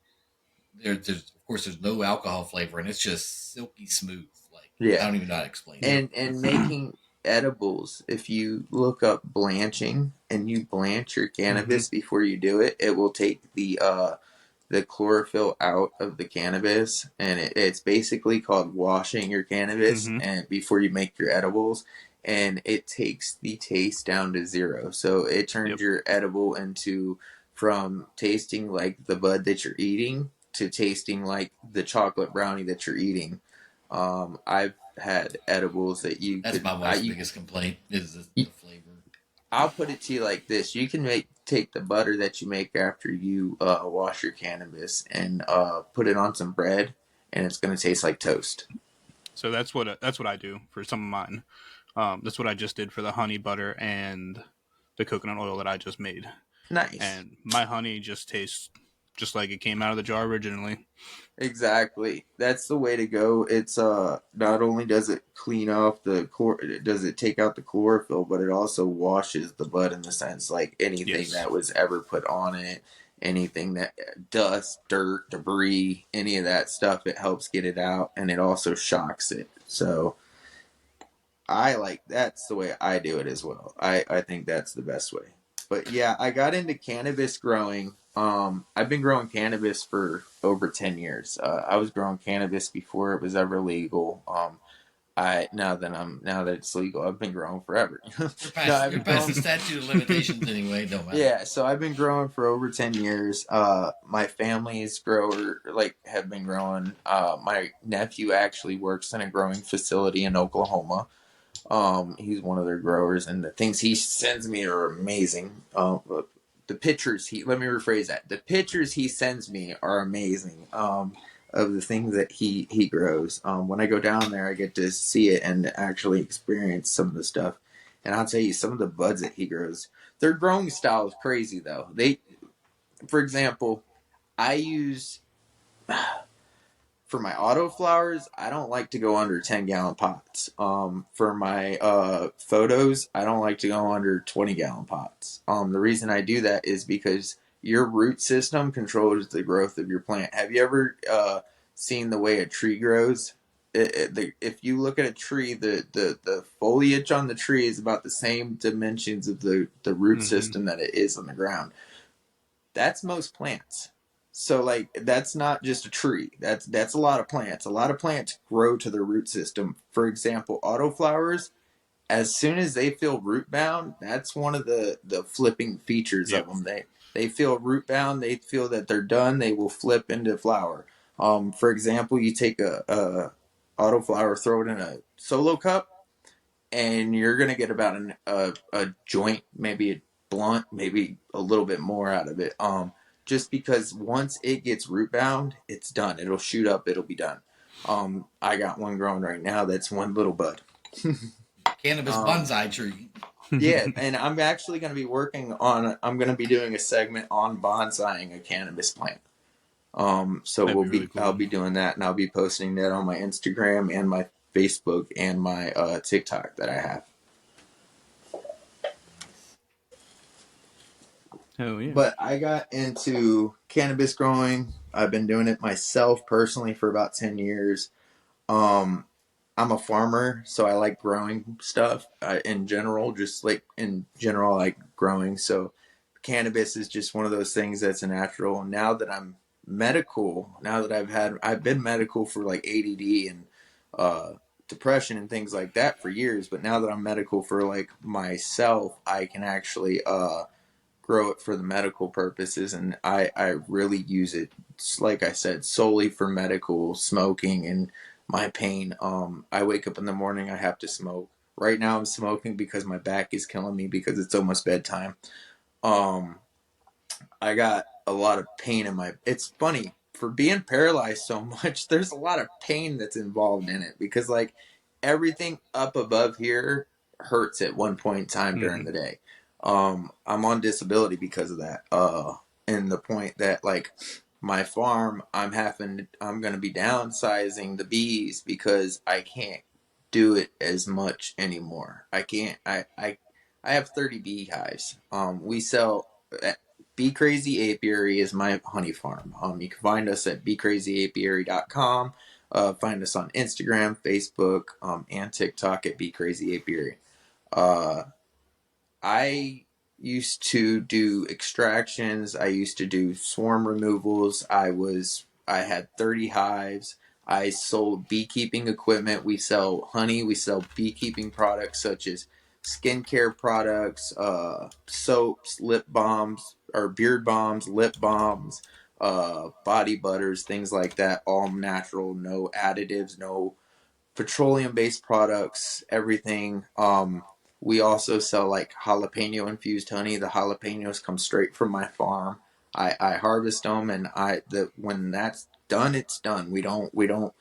there's of course there's no alcohol flavor, and it's just silky smooth. Like I yeah. don't even know how to explain it. Yep. And making edibles, if you look up blanching and you blanch your Mm-hmm. cannabis before you do it, it will take the chlorophyll out of the cannabis, and it's basically called washing your cannabis Mm-hmm. and before you make your edibles, and it takes the taste down to zero. So it turns Yep. your edible into, from tasting like the bud that you're eating to tasting like the chocolate brownie that you're eating. I've had edibles that you That's could my wife's biggest complaint is the flavor. I'll put it to you like this: you can take the butter that you make after you wash your cannabis and put it on some bread, and it's going to taste like toast. So that's what I do for some of mine. That's what I just did for the honey butter and the coconut oil that I just made. Nice. And my honey just tastes just like it came out of the jar originally. Exactly. That's the way to go. It's not only does it clean off does it take out the chlorophyll, but it also washes the bud in the sense like anything Yes. that was ever put on it, anything that dust, dirt, debris, any of that stuff, it helps get it out and it also shocks it. So that's the way I do it as well. I think that's the best way. But yeah, I got into cannabis growing. I've been growing cannabis for over 10 years. I was growing cannabis before it was ever legal. I now that it's legal, I've been growing forever. No, I've You're been past growing. the statute of limitations anyway. Don't matter. Yeah, so I've been growing for over 10 years. My family's grower have been growing. My nephew actually works in a growing facility in Oklahoma. He's one of their growers, and the things he sends me are amazing. The pictures let me rephrase that. The pictures he sends me are amazing. Of the things that he grows. When I go down there, I get to see it and actually experience some of the stuff. And I'll tell you, some of the buds that he grows, their growing style is crazy though. For example, I use for my auto flowers, I don't like to go under 10-gallon pots. For my photos, I don't like to go under 20-gallon pots. The reason I do that is because your root system controls the growth of your plant. Have you ever seen the way a tree grows? If you look at a tree, the foliage on the tree is about the same dimensions of the root Mm-hmm. system that it is on the ground. That's most plants. So like that's not just a tree. That's a lot of plants. A lot of plants grow to their root system. For example, autoflowers, as soon as they feel root bound, that's one of the flipping features of Yep. them. They feel root bound. They feel that they're done. They will flip into flower. For example, you take a autoflower, throw it in a solo cup, and you're gonna get about a joint, maybe a blunt, maybe a little bit more out of it. Just because once it gets root bound, it's done. It'll shoot up. It'll be done. I got one growing right now that's one little bud. Cannabis um, bonsai tree. yeah, and I'm actually going to be I'm going to be doing a segment on bonsaiing a cannabis plant. So That'd be really I'll cool. be doing that, and I'll be posting that on my Instagram and my Facebook and my TikTok that I have. Hell yeah. But I got into cannabis growing. I've been doing it myself personally for about 10 years. Um, I'm a farmer, so I like growing stuff in general. Just like in general, I like growing. So cannabis is just one of those things that's a natural. Now that I'm medical, now that I've been medical for like ADD and uh, depression and things like that for years. But now that I'm medical for like myself, I can actually grow it for the medical purposes, and I really use it, like I said, solely for medical smoking and my pain. I wake up in the morning, I have to smoke. Right now I'm smoking because my back is killing me because it's almost bedtime. um I got a lot of pain in my. It's funny for being paralyzed so much. There's a lot of pain that's involved in it because like everything up above here hurts at one point in time during Mm-hmm. the day. I'm on disability because of that. And the point that like my farm, I'm going to be downsizing the bees because I can't do it as much anymore. I can't. I have 30 beehives. We sell Bee Crazy Apiary is my honey farm. You can find us at beecrazyapiary.com. Find us on Instagram, Facebook, and TikTok at Bee Crazy Apiary. Uh, I used to do extractions. I used to do swarm removals. I had 30 hives. I sold beekeeping equipment. We sell honey. We sell beekeeping products such as skincare products, soaps, lip balms, or beard balms, lip balms, body butters, things like that. All natural, no additives, no petroleum based products, everything. We also sell like jalapeno infused honey. The jalapenos come straight from my farm. I harvest them, and when that's done, it's done. We don't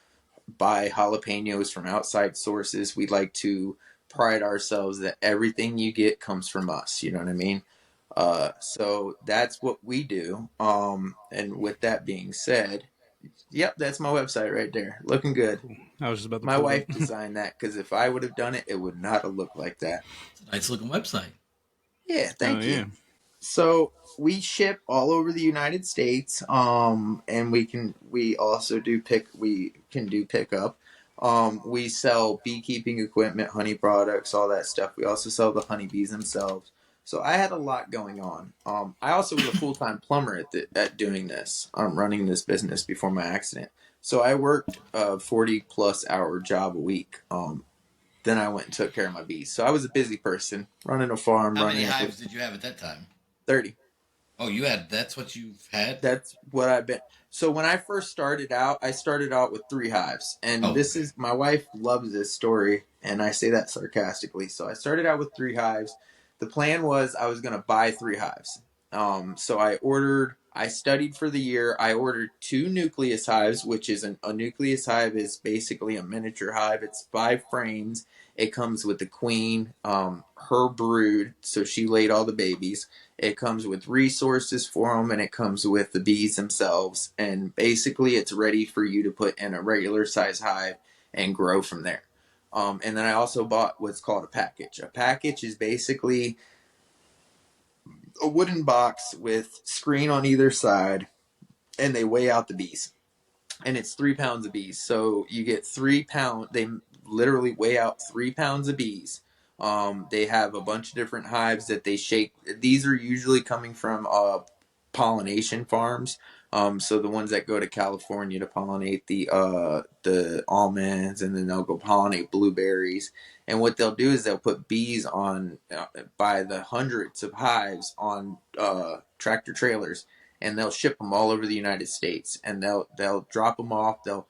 buy jalapenos from outside sources. We like to pride ourselves that everything you get comes from us. You know what I mean? So that's what we do. And with that being said, yep, that's my website right there. Looking good. Cool. I was just about to My pull it wife up. designed that because if I would have done it, it would not have looked like that. It's a nice looking website. Yeah, Oh thank you. yeah. So we ship all over the United States, and we can do pickup. We sell beekeeping equipment, honey products, all that stuff. We also sell the honeybees themselves. So I had a lot going on. I also was a full time plumber at doing this, running this business before my accident. So I worked a 40+ hour job a week. Then I went and took care of my bees. So I was a busy person, running a farm, How many running hives did you have at that time? 30. Oh, you had. That's what you've had. That's what I've been. So when I first started out, I started out with 3 hives. And Oh, this okay. is, my wife loves this story, and I say that sarcastically. So I started out with 3 hives. The plan was I was going to buy 3 hives. So I studied for the year. I ordered 2 nucleus hives, which is a nucleus hive is basically a miniature hive. It's 5 frames. It comes with the queen, her brood. So she laid all the babies. It comes with resources for them, and it comes with the bees themselves. And basically, it's ready for you to put in a regular size hive and grow from there. And then I also bought what's called a package. A package is basically a wooden box with screen on either side, and they weigh out the bees, and it's 3 pounds of bees. So you get 3 pound. They literally weigh out 3 pounds of bees. They have a bunch of different hives that they shake. These are usually coming from pollination farms. So the ones that go to California to pollinate the almonds, and then they'll go pollinate blueberries. And what they'll do is they'll put bees on by the hundreds of hives on tractor trailers, and they'll ship them all over the United States, and they'll drop them off. They'll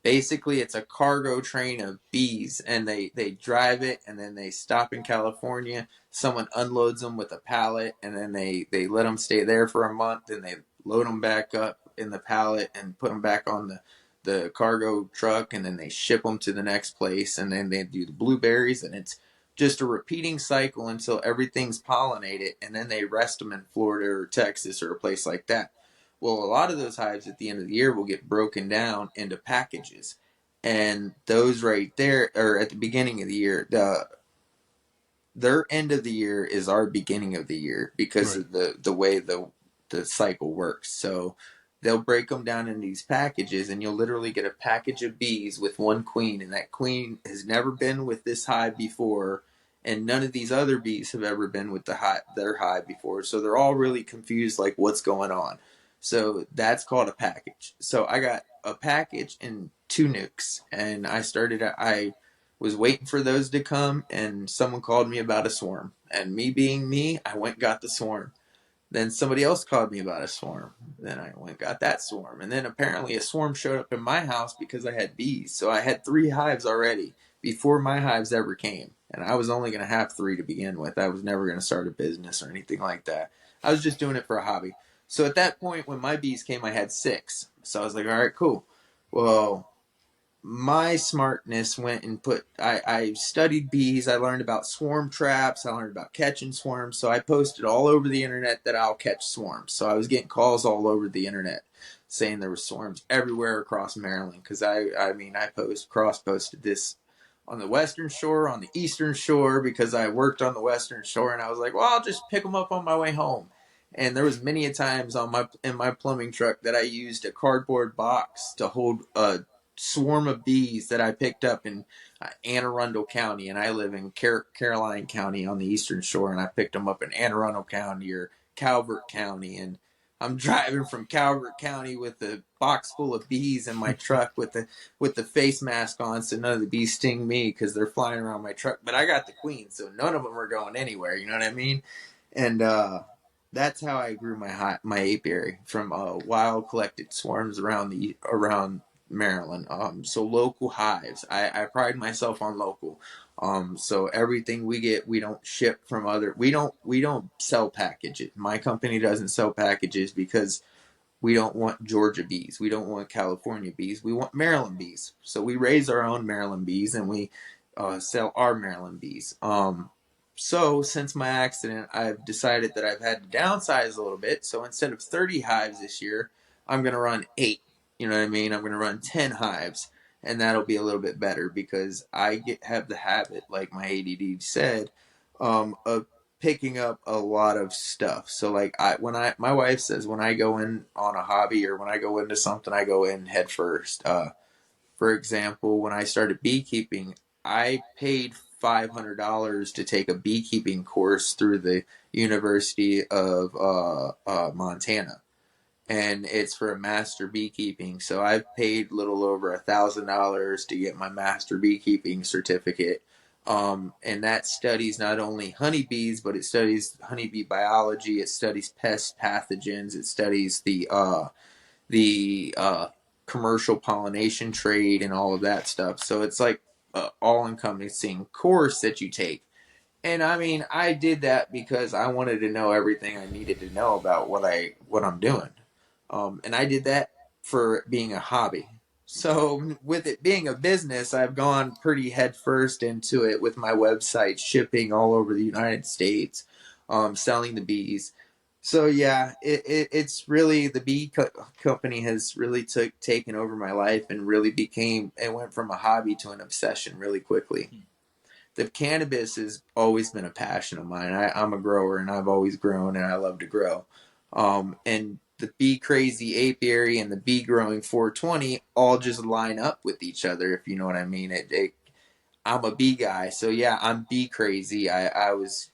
basically, it's a cargo train of bees, and they drive it, and then they stop in California. Someone unloads them with a pallet, and then they let them stay there for a month, and they load them back up in the pallet and put them back on the cargo truck, and then they ship them to the next place, and then they do the blueberries, and it's just a repeating cycle until everything's pollinated, and then they rest them in Florida or Texas or a place like that. Well, a lot of those hives at the end of the year will get broken down into packages. And those right there, or at the beginning of the year, their end of the year is our beginning of the year because Right. of the way the cycle works. So they'll break them down in these packages, and you'll literally get a package of bees with one queen, and that queen has never been with this hive before, and none of these other bees have ever been with their hive before. So they're all really confused, like what's going on. So that's called a package. So I got a package and two nukes, and I was waiting for those to come, and someone called me about a swarm. And me being me, I went and got the swarm. Then somebody else called me about a swarm. Then I went and got that swarm. And then apparently a swarm showed up in my house because I had bees. So I had 3 hives already before my hives ever came. And I was only going to have 3 to begin with. I was never going to start a business or anything like that. I was just doing it for a hobby. So at that point, when my bees came, I had 6. So I was like, all right, cool. Well, my smartness went and I studied bees. I learned about swarm traps. I learned about catching swarms. So I posted all over the internet that I'll catch swarms. So I was getting calls all over the internet saying there were swarms everywhere across Maryland. Because I cross posted this on the western shore, on the eastern shore, because I worked on the western shore, and I was like, well, I'll just pick them up on my way home. And there was many a times in my plumbing truck that I used a cardboard box to hold a swarm of bees that I picked up in Anne Arundel County, and I live in Caroline County on the eastern shore, and I picked them up in Anne Arundel County or Calvert County, and I'm driving from Calvert County with a box full of bees in my truck with the face mask on, so none of the bees sting me because they're flying around my truck. But I got the queen, so none of them are going anywhere. You know what I mean? And that's how I grew my apiary from wild collected swarms around Maryland. So local hives. I pride myself on local. So everything we get, we don't ship from other. We don't sell packages. My company doesn't sell packages because we don't want Georgia bees. We don't want California bees. We want Maryland bees. So we raise our own Maryland bees, and we sell our Maryland bees. So since my accident, I've decided that I've had to downsize a little bit. So instead of 30 hives this year, I'm going to run 8. You know what I mean? I'm going to run 10 hives, and that'll be a little bit better because have the habit, like my ADD said, of picking up a lot of stuff. So like my wife says when I go in on a hobby or when I go into something, I go in head first. For example, when I started beekeeping, I paid $500 to take a beekeeping course through the University of Montana, and it's for a master beekeeping. So I've paid a little over $1,000 to get my master beekeeping certificate. And that studies not only honeybees, but it studies honeybee biology. It studies pest pathogens. It studies the commercial pollination trade and all of that stuff. So it's like an all-encompassing course that you take. And I mean, I did that because I wanted to know everything I needed to know about what I'm doing. And I did that for being a hobby. So with it being a business, I've gone pretty headfirst into it with my website, shipping all over the United States, selling the bees. So yeah, it's really the company has really taken over my life and really it went from a hobby to an obsession really quickly. The cannabis has always been a passion of mine. I'm a grower, and I've always grown, and I love to grow. And the Bee Crazy Apiary and the Bee Growing 420 all just line up with each other, if you know what I mean. I'm a bee guy, so yeah, I'm bee crazy. I was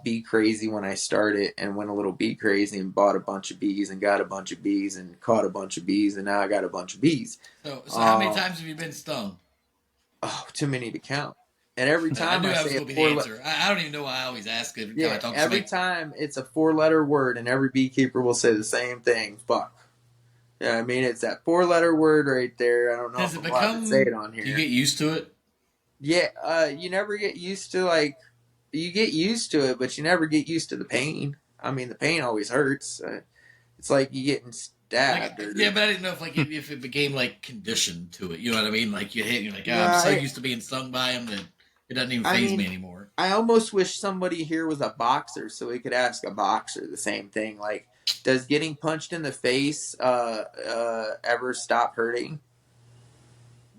bee crazy when I started, and went a little bee crazy and bought a bunch of bees and got a bunch of bees and caught a bunch of bees, and now I got a bunch of bees. So how many times have you been stung? Oh, too many to count. And every I time knew I that was say going to be the answer. I don't even know why I always ask it every time I talk to every somebody. time it's a 4-letter word, and every beekeeper will say the same thing. Fuck. Yeah, I mean, it's that 4-letter word right there. I don't know Has if it I'm allowed to say become? it on here. Do you get used to it? Yeah, you never get used to you get used to it, but you never get used to the pain. I mean, the pain always hurts. It's like you getting stabbed. Yeah, but I didn't know if it became like conditioned to it. You know what I mean? Like you hit, you're like, I'm Yeah, so used to being stung by him that it doesn't even phase me anymore. I almost wish somebody here was a boxer so we could ask a boxer the same thing. Like, Does getting punched in the face ever stop hurting?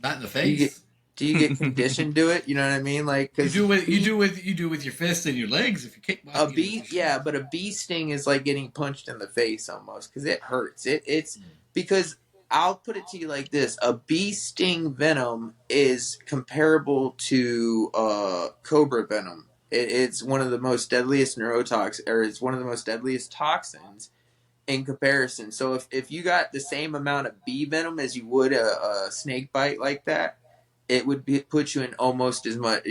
Not in the Do you get face. do you get conditioned to it? You know what I mean? Like, You because do with your fists and your legs. If you a kickbox, you with bee, your yeah, shins. but a bee sting is like getting punched in the face almost because it hurts. It's because I'll put it to you like this: a bee sting venom is comparable to cobra venom. It's one of the most deadliest neurotoxins, or it's one of the most deadliest toxins in comparison. So if you got the same amount of bee venom as you would a snake bite like that, it would put you in almost as much.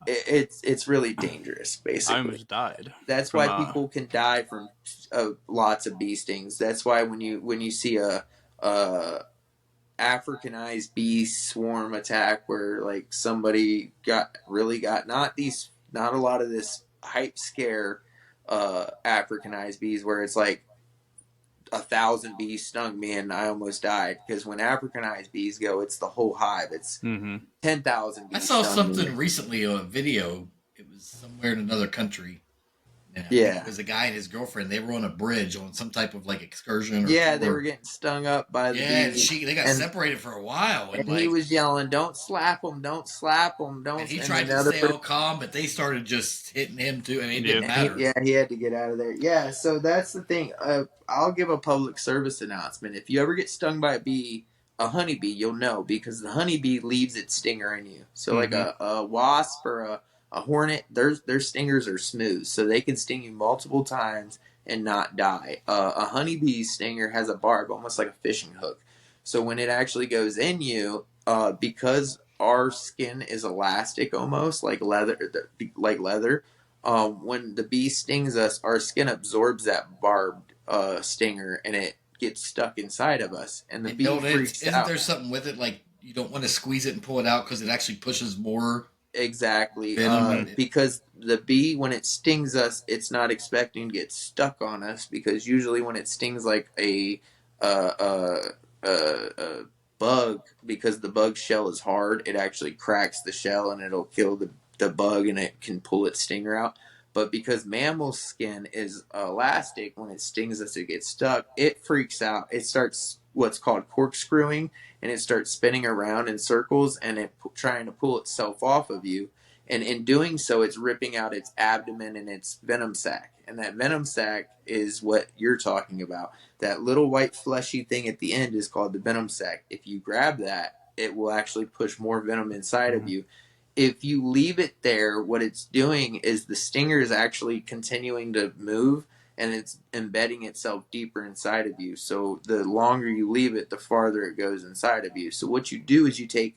It's really dangerous, I basically. almost died That's from why people can die from lots of bee stings. That's why when you see a Africanized bee swarm attack where like somebody got not a lot of this hype scare Africanized bees where it's like 1,000 bees stung me and I almost died, because when Africanized bees go, it's the whole hive. It's hmm 10,000 I bees saw stung me. something recently on a video. It was somewhere in another country. And I think it Yeah. was a guy and his girlfriend. They were on a bridge on some type of like excursion or Yeah, they were tour. getting stung up by the Yeah, and bees, they got and separated for a while, and he like, was yelling, "Don't slap them! Don't slap them! and Don't!" he And tried then the to other stay person, all calm, but they started just hitting him too, and it Yeah. didn't matter. he had to get out of there. Yeah, so that's the thing. I'll give a public service announcement. If you ever get stung by a honeybee, you'll know, because the honeybee leaves its stinger in you. So like a wasp or a hornet, their stingers are smooth, so they can sting you multiple times and not die. A honeybee's stinger has a barb, almost like a fishing hook. So when it actually goes in you, because our skin is elastic, almost like leather, when the bee stings us, our skin absorbs that barbed stinger and it gets stuck inside of us, and the And bee don't it? freaks Isn't out. there something with it? Like you don't want to squeeze it and pull it out because it actually pushes more Exactly, venom. because the bee, when it stings us, it's not expecting to get stuck on us, because usually when it stings like uh, uh, a bug, because the bug shell is hard, it actually cracks the shell and it'll kill the bug and it can pull its stinger out. But because mammal skin is elastic, when it stings us, it gets stuck. It freaks out. It starts what's called corkscrewing, and it starts spinning around in circles, and it trying to pull itself off of you. And in doing so, it's ripping out its abdomen and its venom sac. And that venom sac is what you're talking about. That little white fleshy thing at the end is called the venom sac. If you grab that, it will actually push more venom inside of you. If you leave it there, what it's doing is the stinger is actually continuing to move, and it's embedding itself deeper inside of you. So the longer you leave it, the farther it goes inside of you. So what you do is you take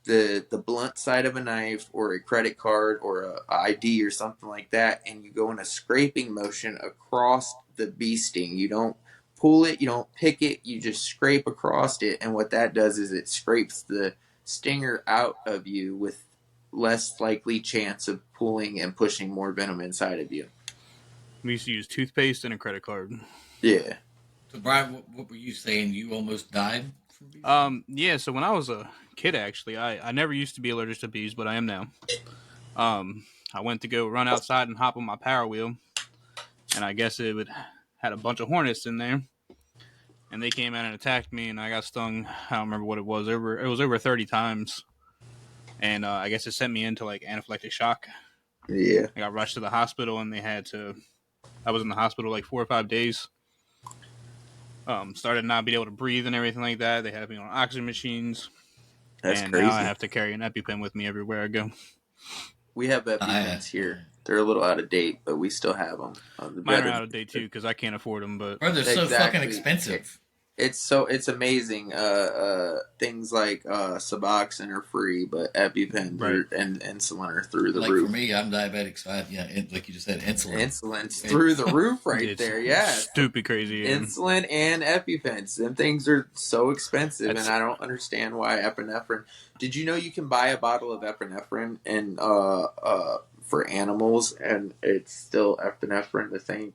the blunt side of a knife or a credit card or a ID or something like that, and you go in a scraping motion across the bee sting. You don't pull it, you don't pick it, you just scrape across it, and what that does is it scrapes the stinger out of you with less likely chance of pulling and pushing more venom inside of you. We used to use toothpaste and a credit card. Yeah. So Brian, what were you saying? You almost died from bees? Yeah, so when I was a kid, actually, I never used to be allergic to bees, but I am now. I went to go run outside and hop on my power wheel, and I guess had a bunch of hornets in there, and they came out and attacked me, and I got stung. I don't remember what it was. It was over 30 times, and I guess it sent me into like anaphylactic shock. Yeah. I got rushed to the hospital, and I was in the hospital like 4 or 5 days. Started not being able to breathe and everything like that. They had me on oxygen machines, That's and now I crazy. have to carry an EpiPen with me everywhere I go. We have I, EpiPens here. They're a little out of date, but we still have them. The Mine are veterans. out of date too because I can't afford them. But bro, they're so fucking Exactly. expensive. It's amazing. Things like Suboxone are free, but EpiPens right, and insulin are through the Like for roof. me, I'm diabetic, so I have like you just said, insulin. Insulin's through the roof right it's there. Yeah. stupid crazy. Insulin and EpiPens. Them things are so expensive, That's and I don't understand why epinephrine. Did you know you can buy a bottle of epinephrine and for animals, and it's still epinephrine? The same.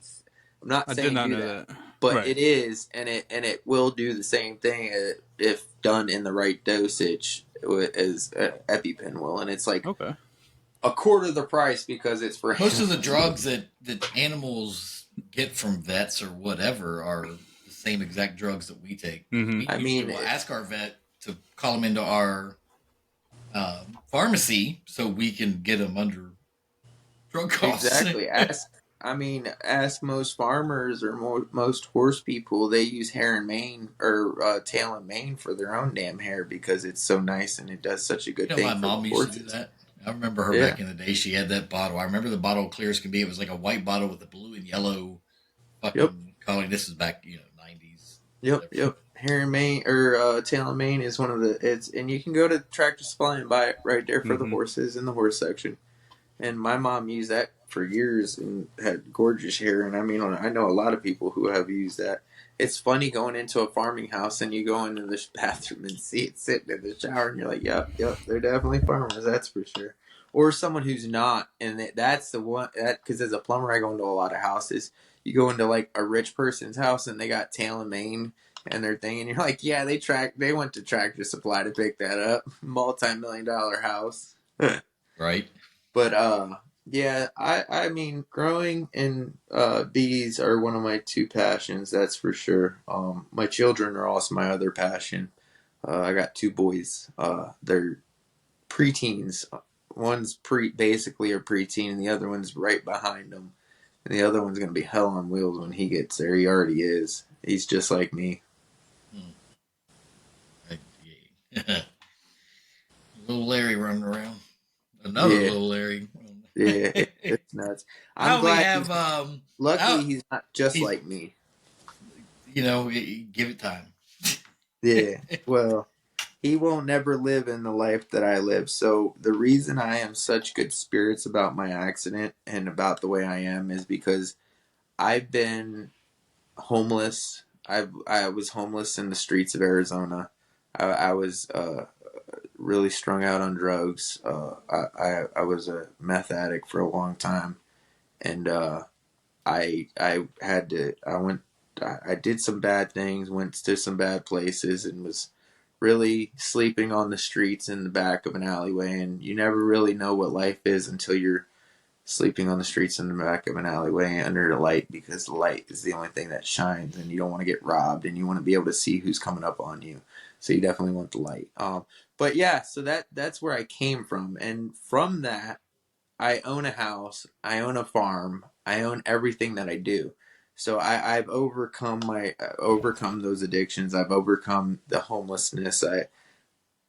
I'm not I saying did not do know that, that. but Right. it is, and it will do the same thing if done in the right dosage as EpiPen will, and it's like Okay. a quarter the price because it's for Most of the animals. drugs that animals get from vets or whatever are the same exact drugs that we take. Mm-hmm. We I usually mean, will ask our vet to call them into our pharmacy so we can get them under drug costs. exactly. Ask most farmers or most horse people. They use hair and mane or tail and mane for their own damn hair because it's so nice and it does such a good My thing for the mom used to do horses. that. I remember her Yeah. back in the day. She had that bottle. I remember the bottle clear as can be. It was like a white bottle with a blue and yellow Yep. fucking coloring. This is back, 90s, Yep. whatever. Yep. Hair and mane or tail and mane is one of the it's and you can go to Tractor Supply and buy it right there for the Mm-hmm. horses in the horse section. And my mom used that for years and had gorgeous hair. And I mean, I know a lot of people who have used that. It's funny going into a farming house and you go into the bathroom and see it sitting in the shower, and you're like, yep, yep, they're definitely farmers, that's for sure. Or someone who's not, and that's the one that because as a plumber, I go into a lot of houses. You go into like a rich person's house and they got tail and mane and their thing, and you're like, yeah, they went to Tractor Supply to pick that up, multi-million-dollar house. Right? But yeah, I mean growing and bees are one of my two passions, that's for sure. My children are also my other passion. I got two boys. They're preteens. One's basically a preteen, and the other one's right behind them. And the other one's gonna be hell on wheels when he gets there. He already is. He's just like me. Hmm. Yeah. Little Larry running around. Another Yeah, little Larry. yeah, it's nuts. I'm Now we glad. have Luckily, now he's not just he's like me. give it time. Yeah. Well, he won't never live in the life that I live. So the reason I am such good spirits about my accident and about the way I am is because I've been homeless. I was homeless in the streets of Arizona. I was really strung out on drugs. I was a meth addict for a long time, and I had to. I did some bad things. Went to some bad places, and was really sleeping on the streets in the back of an alleyway. And you never really know what life is until you're sleeping on the streets in the back of an alleyway under the light, because the light is the only thing that shines, and you don't want to get robbed, and you want to be able to see who's coming up on you. So you definitely want the light. But yeah, so that's where I came from, and from that, I own a house, I own a farm, I own everything that I do. So I've overcome those addictions. I've overcome the homelessness.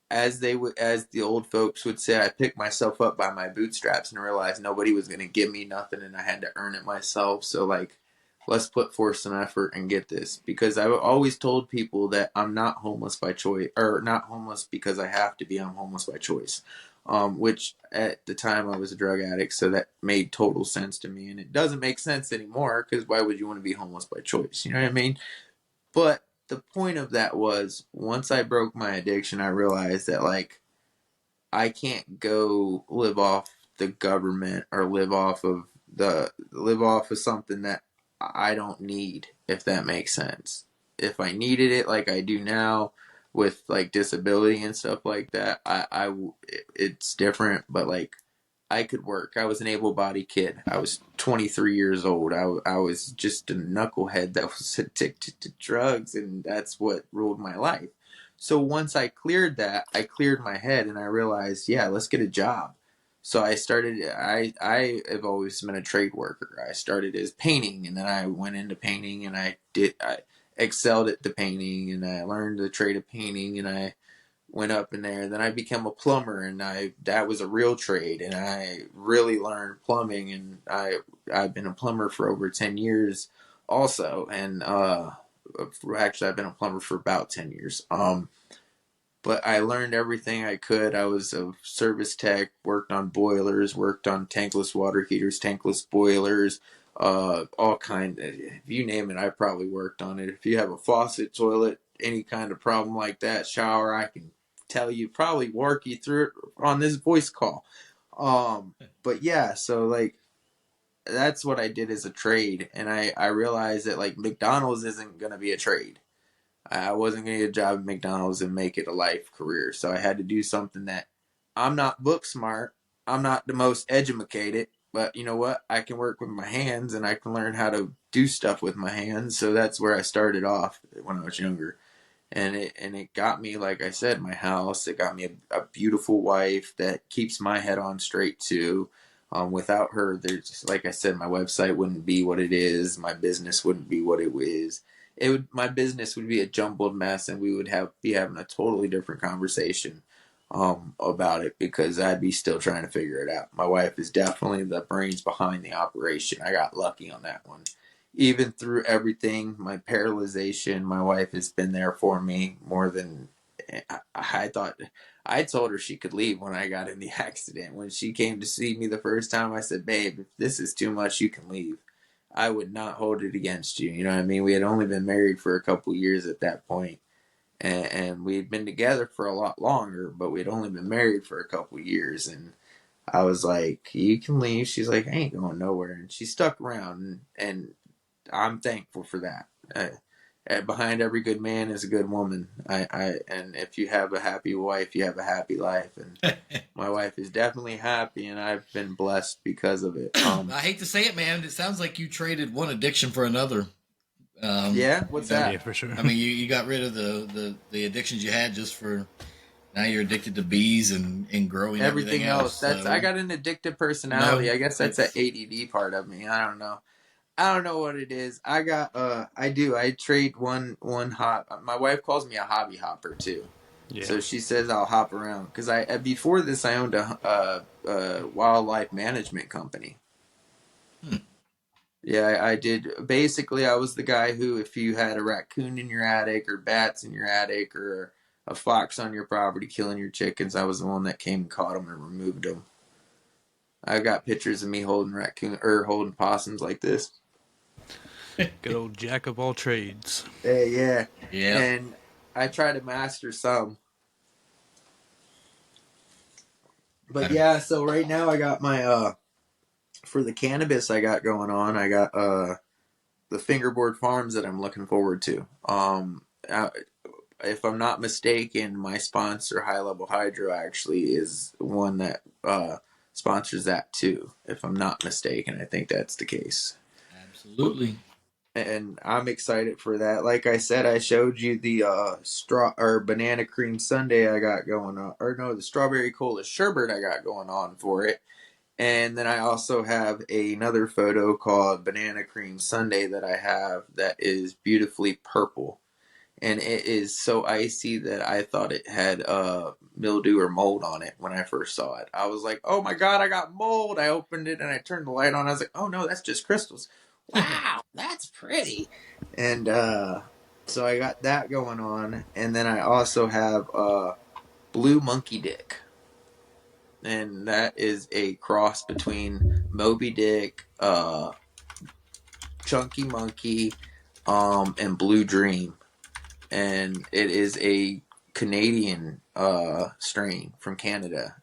As the old folks would say, I picked myself up by my bootstraps and realized nobody was going to give me nothing, and I had to earn it myself. So like, let's put forth some effort and get this, because I've always told people that I'm not homeless by choice, or not homeless because I have to be. I'm homeless by choice. Which at the time I was a drug addict, so that made total sense to me, and it doesn't make sense anymore, because why would you want to be homeless by choice? You know what I mean? But the point of that was, once I broke my addiction, I realized that like I can't go live off the government or live off of something that I don't need, if that makes sense. If I needed it like I do now with like disability and stuff like that, it's different, but like I could work. I was an able-bodied kid. I was 23 years old. I was just a knucklehead that was addicted to drugs, and that's what ruled my life. So once I cleared that, I cleared my head, and I realized, yeah, let's get a job. So I started. I have always been a trade worker. I started as painting, and then I went into painting, and I excelled at the painting, and I learned the trade of painting, and I went up in there. Then I became a plumber, and that was a real trade, and I really learned plumbing, and I've been a plumber for over 10 years also, and actually I've been a plumber for about 10 years. But I learned everything I could. I was a service tech, worked on boilers, worked on tankless water heaters, tankless boilers, all kind. If you name it, I probably worked on it. If you have a faucet, toilet, any kind of problem like that, shower, I can tell you, probably work you through it on this voice call. But yeah, so like that's what I did as a trade, and I realized that like McDonald's isn't gonna be a trade. I wasn't going to get a job at McDonald's and make it a life career. So I had to do something that I'm not book smart. I'm not the most educated, but you know what? I can work with my hands and I can learn how to do stuff with my hands. So that's where I started off when I was younger. And it got me, like I said, my house. It got me a beautiful wife that keeps my head on straight too. Without her, there's, like I said, my website wouldn't be what it is. My business wouldn't be what it is. My business would be a jumbled mess, and we would be having a totally different conversation about it, because I'd be still trying to figure it out. My wife is definitely the brains behind the operation. I got lucky on that one. Even through everything, my paralyzation, my wife has been there for me more than I thought. I told her she could leave when I got in the accident. When she came to see me the first time, I said, "Babe, if this is too much, you can leave. I would not hold it against you." You know what I mean? We had only been married for a couple years at that point, and we had been together for a lot longer, but we had only been married for a couple years. And I was like, "You can leave." She's like, "I ain't going nowhere," and she stuck around, and I'm thankful for that. Behind every good man is a good woman. And if you have a happy wife, you have a happy life. And my wife is definitely happy, and I've been blessed because of it. I hate to say it, man. It sounds like you traded one addiction for another. Yeah, what's that? Yeah, for sure. I mean, you got rid of the addictions you had just for now. You're addicted to bees and growing everything else. I got an addictive personality. No, I guess that's an ADD part of me. I don't know. I don't know what it is. I trade one hop. My wife calls me a hobby hopper too. Yeah. So she says I'll hop around, because before this I owned a wildlife management company. Yeah, I did. Basically, I was the guy who, if you had a raccoon in your attic or bats in your attic or a fox on your property killing your chickens, I was the one that came and caught them and removed them. I got pictures of me holding possums like this. Good old jack of all trades. Yeah. Yeah. And I try to master some. But yeah, so right now I got my for the cannabis I got going on, I got the fingerboard farms that I'm looking forward to. If I'm not mistaken, my sponsor, High Level Hydro, actually is one that sponsors that too. If I'm not mistaken, I think that's the case. Absolutely. And I'm excited for that. Like I said, I showed you the banana cream sundae I got going on, or no, the strawberry cola sherbet I got going on for it. And then I also have another photo called banana cream sundae that I have that is beautifully purple, and it is so icy that I thought it had mildew or mold on it when I first saw it. I was like, "Oh my god, I got mold!" I opened it and I turned the light on. I was like, "Oh no, that's just crystals." Wow, that's pretty. And so I got that going on, and then I also have blue monkey dick, and that is a cross between Moby Dick, Chunky Monkey, and Blue Dream, and it is a Canadian strain from Canada.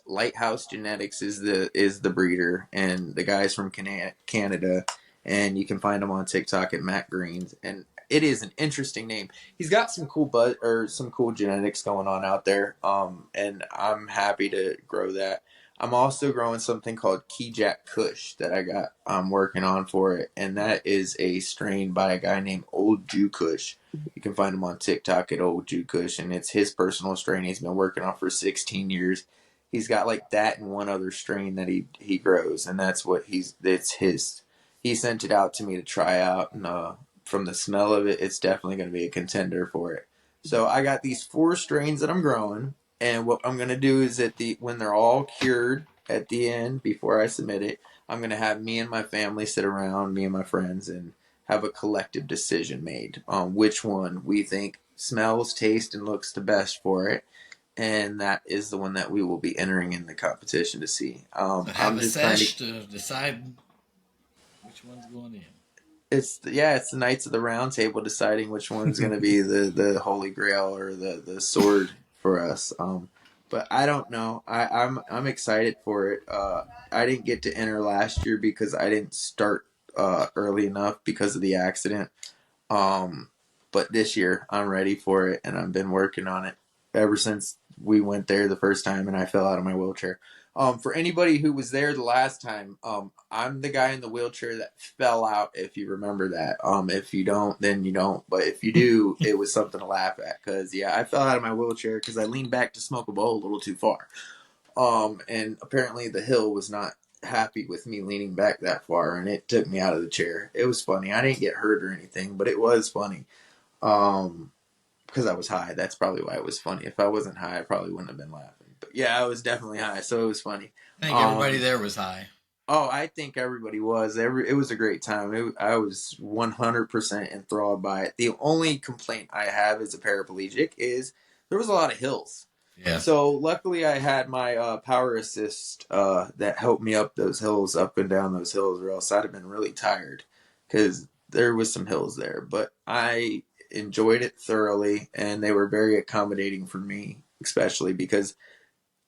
Lighthouse Genetics is the breeder, and the guy's from Canada, and you can find him on TikTok at Matt Greens, and it is an interesting name. He's got some cool genetics going on out there, and I'm happy to grow that. I'm also growing something called Key Jack Kush that I'm working on for it, and that is a strain by a guy named Old Jew Kush. You can find him on TikTok at Old Jew Kush, and it's his personal strain he's been working on for 16 years. He's got like that and one other strain that he grows, and it's his. He sent it out to me to try out, and from the smell of it, it's definitely going to be a contender for it. So I got these 4 strains that I'm growing, and what I'm going to do is when they're all cured at the end, before I submit it, I'm going to have me and my family sit around, me and my friends, and have a collective decision made on which one we think smells, tastes, and looks the best for it. And that is the one that we will be entering in the competition to see. So have a sesh to decide which one's going in. It's the Knights of the Round Table deciding which one's going to be the Holy Grail or the sword for us. But I don't know. I'm excited for it. I didn't get to enter last year because I didn't start early enough because of the accident. But this year I'm ready for it, and I've been working on it ever since we went there the first time and I fell out of my wheelchair. For anybody who was there the last time, I'm the guy in the wheelchair that fell out. If you remember that, if you don't, then you don't. But if you do, it was something to laugh at. Cause yeah, I fell out of my wheelchair because I leaned back to smoke a bowl a little too far. And apparently the hill was not happy with me leaning back that far, and it took me out of the chair. It was funny. I didn't get hurt or anything, but it was funny. Because I was high. That's probably why it was funny. If I wasn't high, I probably wouldn't have been laughing. But yeah, I was definitely high, so it was funny. I think everybody there was high. Oh, I think everybody was. It was a great time. I was 100% enthralled by it. The only complaint I have as a paraplegic is there was a lot of hills. Yeah. So luckily I had my power assist that helped me up those hills, up and down those hills, or else I'd have been really tired because there was some hills there. But I enjoyed it thoroughly, and they were very accommodating for me, especially because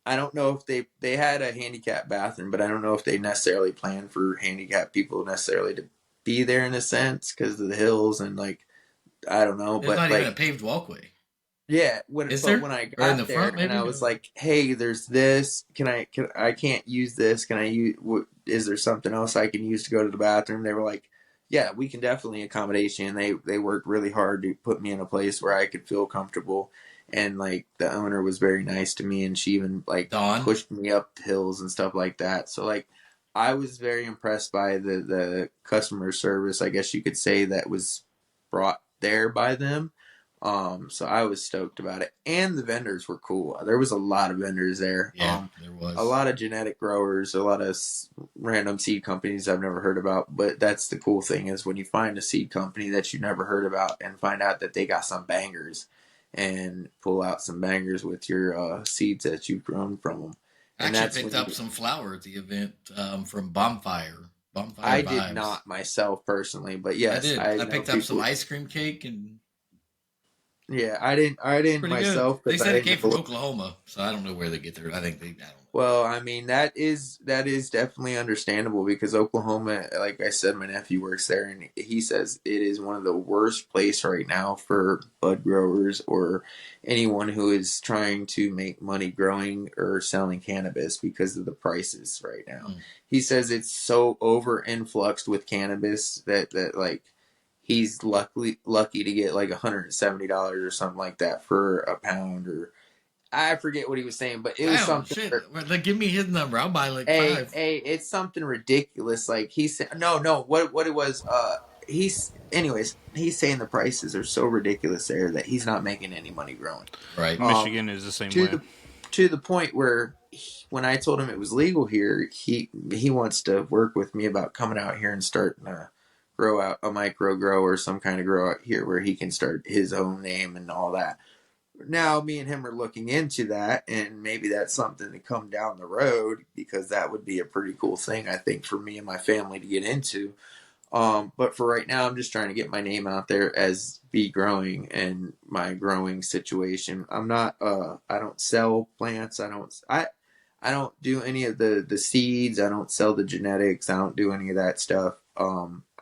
I don't know if they had a handicap bathroom, but I don't know if they necessarily planned for handicapped people necessarily to be there in a sense because of the hills and like I don't know. There's but not like, even a paved walkway. Yeah, When I got the there front, maybe? and I was like, "Hey, there's this. I can't use this. Can I use? Is there something else I can use to go to the bathroom?" They were like, "Yeah, we can definitely accommodate you." And they worked really hard to put me in a place where I could feel comfortable. And like the owner was very nice to me, and she even like Dawn? pushed me up hills and stuff like that. So like, I was very impressed by the customer service, I guess you could say, that was brought there by them. So I was stoked about it, and the vendors were cool. There was a lot of vendors there. Yeah, there was a lot of genetic growers, a lot of random seed companies I've never heard about. But that's the cool thing is when you find a seed company that you never heard about and find out that they got some bangers, and pull out some bangers with your seeds that you've grown from them. And actually that's picked up some flour at the event from Bonfire. I Vibes. did not myself personally, but yes, I did. I know picked up some people. ice cream cake and Yeah, I didn't pretty good. myself They because I said it didn't came from know. Oklahoma, so I don't know where they get their. I think they. I don't know. Well, I mean that is definitely understandable because Oklahoma, like I said, my nephew works there, and he says it is one of the worst place right now for bud growers or anyone who is trying to make money growing or selling cannabis because of the prices right now. Mm. He says it's so over influxed with cannabis that like he's lucky to get like $170 or something like that for a pound, or I forget what he was saying, but it was Wow, something. shit! Like, give me his number. I'll buy like Hey, 5. hey, it's something ridiculous. Like he said, no. What it was? Anyways, he's saying the prices are so ridiculous there that he's not making any money growing. Right. Michigan is the same To way. the point where when I told him it was legal here, he wants to work with me about coming out here and starting to grow out a micro grow or some kind of grow out here where he can start his own name and all that. Now me and him are looking into that, and maybe that's something to come down the road because that would be a pretty cool thing, I think, for me and my family to get into. But for right now, I'm just trying to get my name out there as Bee Growing and my growing situation. I'm not. I don't sell plants. I don't do any of the seeds. I don't sell the genetics. I don't do any of that stuff.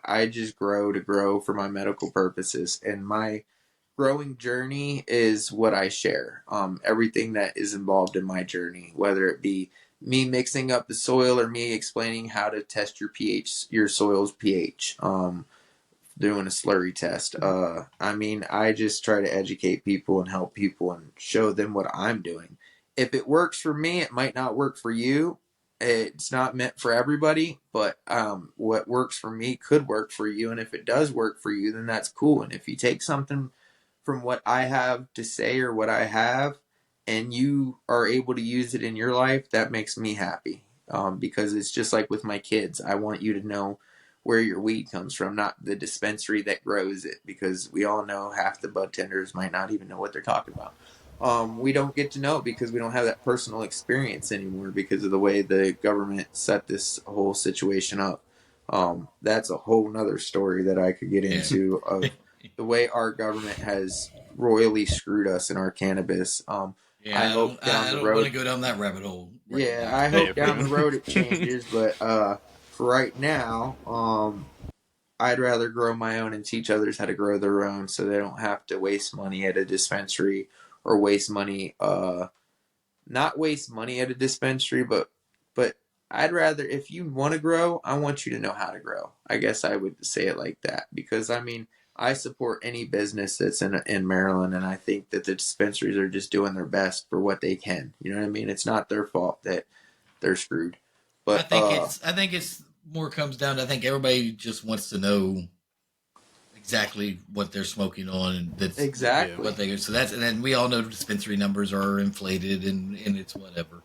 I just grow to grow for my medical purposes, and my growing journey is what I share. Everything that is involved in my journey, whether it be me mixing up the soil or me explaining how to test your pH, your soil's pH, doing a slurry test. I mean, I just try to educate people and help people and show them what I'm doing. If it works for me, it might not work for you. It's not meant for everybody, but what works for me could work for you. And if it does work for you, then that's cool. And if you take something from what I have to say or what I have, and you are able to use it in your life, that makes me happy. Because it's just like with my kids. I want you to know where your weed comes from, not the dispensary that grows it, because we all know half the bud tenders might not even know what they're talking about. We don't get to know because we don't have that personal experience anymore because of the way the government set this whole situation up. That's a whole nother story that I could get into of the way our government has royally screwed us in our cannabis. Yeah, I hope down I the don't road. want to go down that rabbit hole. Right Yeah, now. I hope down the road it changes, but for right now, I'd rather grow my own and teach others how to grow their own, so they don't have to waste money at a dispensary or waste money. Not waste money at a dispensary, but But I'd rather, if you want to grow, I want you to know how to grow. I guess I would say it like that, because I mean, I support any business that's in Maryland, and I think that the dispensaries are just doing their best for what they can. You know what I mean? It's not their fault that they're screwed. I But think it's more comes down to, I think everybody just wants to know exactly what they're smoking on, and that's exactly. what they, so that's, and then we all know dispensary numbers are inflated, and it's whatever.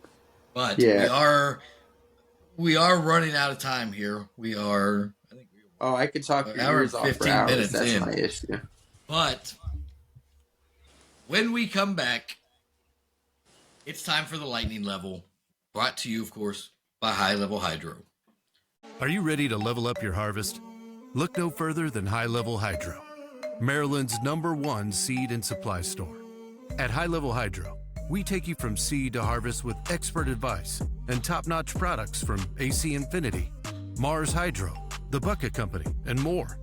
But Yeah. we are running out of time here. We are, I think, Oh, I could talk an your hour and ears off for 15 hours. minutes That's in. my issue. But when we come back, it's time for the lightning level, brought to you, of course, by High Level Hydro. Are you ready to level up your harvest? Look no further than High Level Hydro, Maryland's #1 seed and supply store. At High Level Hydro, we take you from seed to harvest with expert advice and top-notch products from AC Infinity, Mars Hydro, The Bucket Company, and more.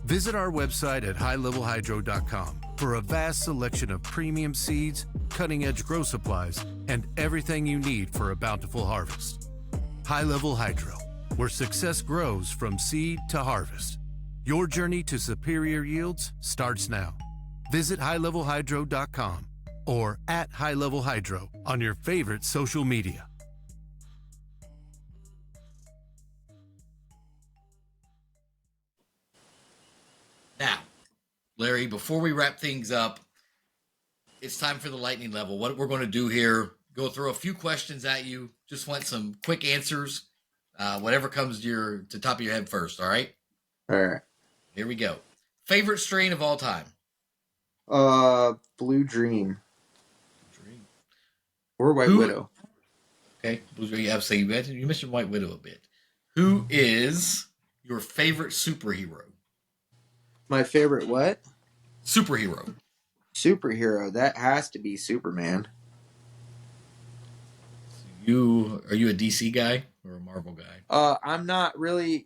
Visit our website at highlevelhydro.com for a vast selection of premium seeds, cutting-edge grow supplies, and everything you need for a bountiful harvest. High Level Hydro, where success grows from seed to harvest. Your journey to superior yields starts now. Visit highlevelhydro.com or at highlevelhydro on your favorite social media. Now, Larry, before we wrap things up, it's time for the lightning level. What we're going to do here, go throw a few questions at you. Just want some quick answers. Whatever comes to top of your head first, all right? All right. Here we go. Favorite strain of all time? Blue Dream. Or White Widow. Okay, Blue Dream. Absolutely. You mentioned White Widow a bit. Who is your favorite superhero? My favorite what? Superhero. Superhero. That has to be Superman. Are you a DC guy or a Marvel guy? I'm not really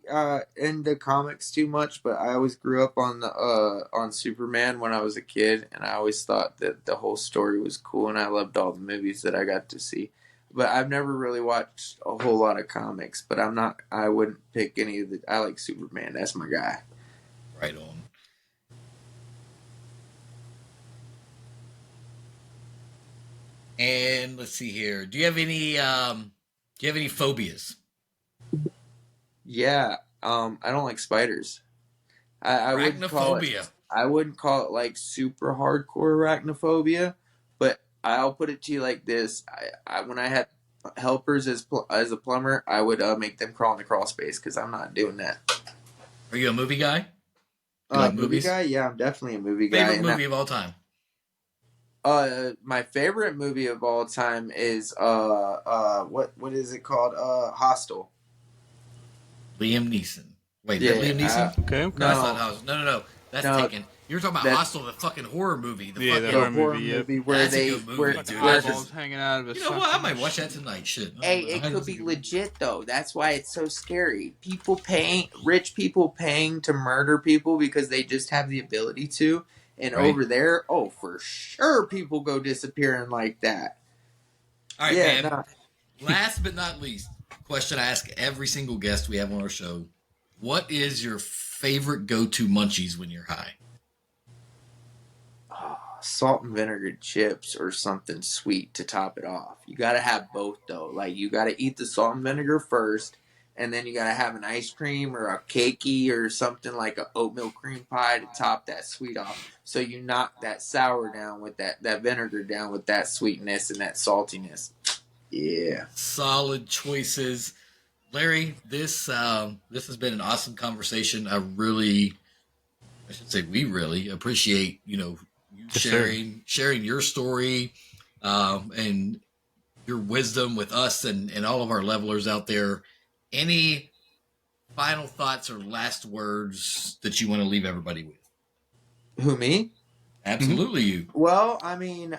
into comics too much, but I always grew up on Superman when I was a kid, and I always thought that the whole story was cool, and I loved all the movies that I got to see. But I've never really watched a whole lot of comics, but I wouldn't pick any of the, I like Superman. That's my guy. Right on. And let's see here. Do you have any phobias? Yeah. I don't like spiders. I wouldn't call it. I wouldn't call it like super hardcore arachnophobia, but I'll put it to you like this: I when I had helpers as a plumber, I would make them crawl in the crawl space because I'm not doing that. Are you a movie guy? Like movie guy? Yeah, I'm definitely a movie guy. Favorite movie of all time? My favorite movie of all time is what is it called? Hostel. Liam Neeson. Wait, yeah, Liam Neeson? Okay. No, that's not Hostel. No. That's taken. You were talking about Hostel, the fucking horror movie. The horror movie where that's a good movie, dude. Eyeballs hanging out of his. You know what? I might watch that tonight. Shit. Hey, it could be legit though. That's why it's so scary. Rich people paying to murder people because they just have the ability to. And over there, oh, for sure, people go disappearing like that. All right, man. Nah. Last but not least, question I ask every single guest we have on our show: what is your favorite go-to munchies when you're high? Oh, salt and vinegar chips or something sweet to top it off. You got to have both though. Like you got to eat the salt and vinegar first, and then you got to have an ice cream or a cakey or something like an oatmeal cream pie to top that sweet off. So you knock that sour down with that vinegar down with that sweetness and that saltiness. Yeah. Solid choices. Larry, this has been an awesome conversation. We really appreciate, you sharing your story and your wisdom with us and all of our levelers out there. Any final thoughts or last words that you want to leave everybody with? Who, me? Absolutely, you. Well, I mean,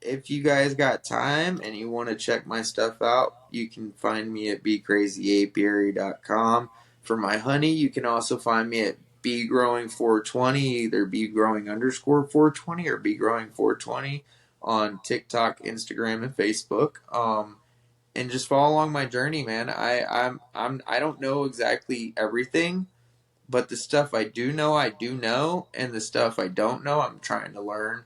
if you guys got time and you want to check my stuff out, you can find me at beecrazyapiary.com. For my honey, you can also find me at beegrowing420, either beegrowing_420 or beegrowing420 on TikTok, Instagram, and Facebook. and just follow along my journey, man. I don't know exactly everything, but the stuff I do know, and the stuff I don't know, I'm trying to learn.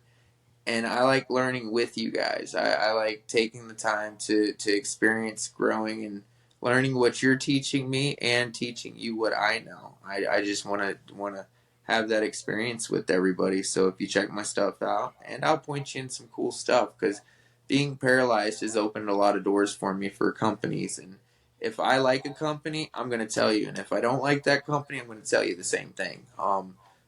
And I like learning with you guys. I like taking the time to experience growing and learning what you're teaching me and teaching you what I know. I just want to have that experience with everybody. So if you check my stuff out, and I'll point you in some cool stuff, because being paralyzed has opened a lot of doors for me for companies. And if I like a company, I'm going to tell you, and if I don't like that company, I'm going to tell you the same thing.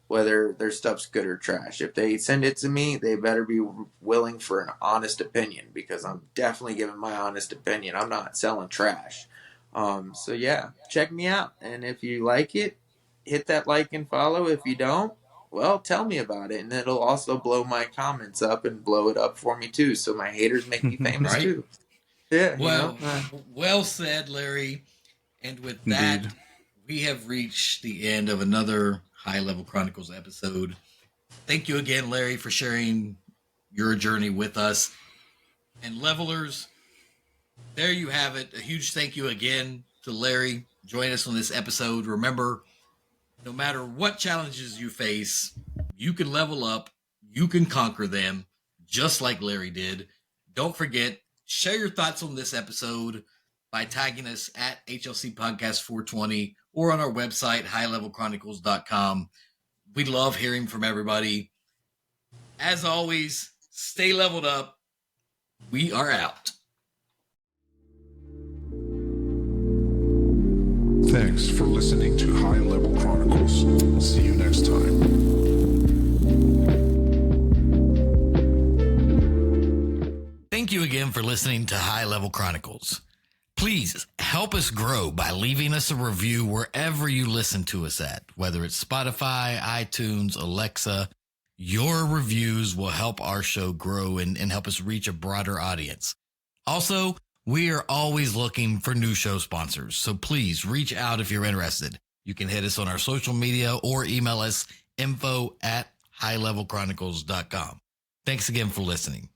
Whether their stuff's good or trash. If they send it to me, they better be willing for an honest opinion, because I'm definitely giving my honest opinion. I'm not selling trash. So yeah, check me out. And if you like it, hit that like and follow. If you don't, well, tell me about it. And it'll also blow my comments up and blow it up for me too. So my haters make me famous Right? too. Yeah, Well, well said, Larry. And with that, Indeed. we have reached the end of another High Level Chronicles episode. Thank you again, Larry, for sharing your journey with us. And levelers, there you have it. A huge thank you again to Larry. Join us on this episode. Remember, no matter what challenges you face, you can level up, you can conquer them, just like Larry did. Don't forget, share your thoughts on this episode by tagging us at HLC Podcast 420 or on our website, highlevelchronicles.com. We love hearing from everybody. As always, stay leveled up. We are out. Thanks for listening to High Level Chronicles. See you next time. Thank you again for listening to High Level Chronicles. Please help us grow by leaving us a review wherever you listen to us at, whether it's Spotify, iTunes, Alexa. Your reviews will help our show grow and help us reach a broader audience. Also, we are always looking for new show sponsors, so please reach out if you're interested. You can hit us on our social media or email us info@highlevelchronicles.com. Thanks again for listening.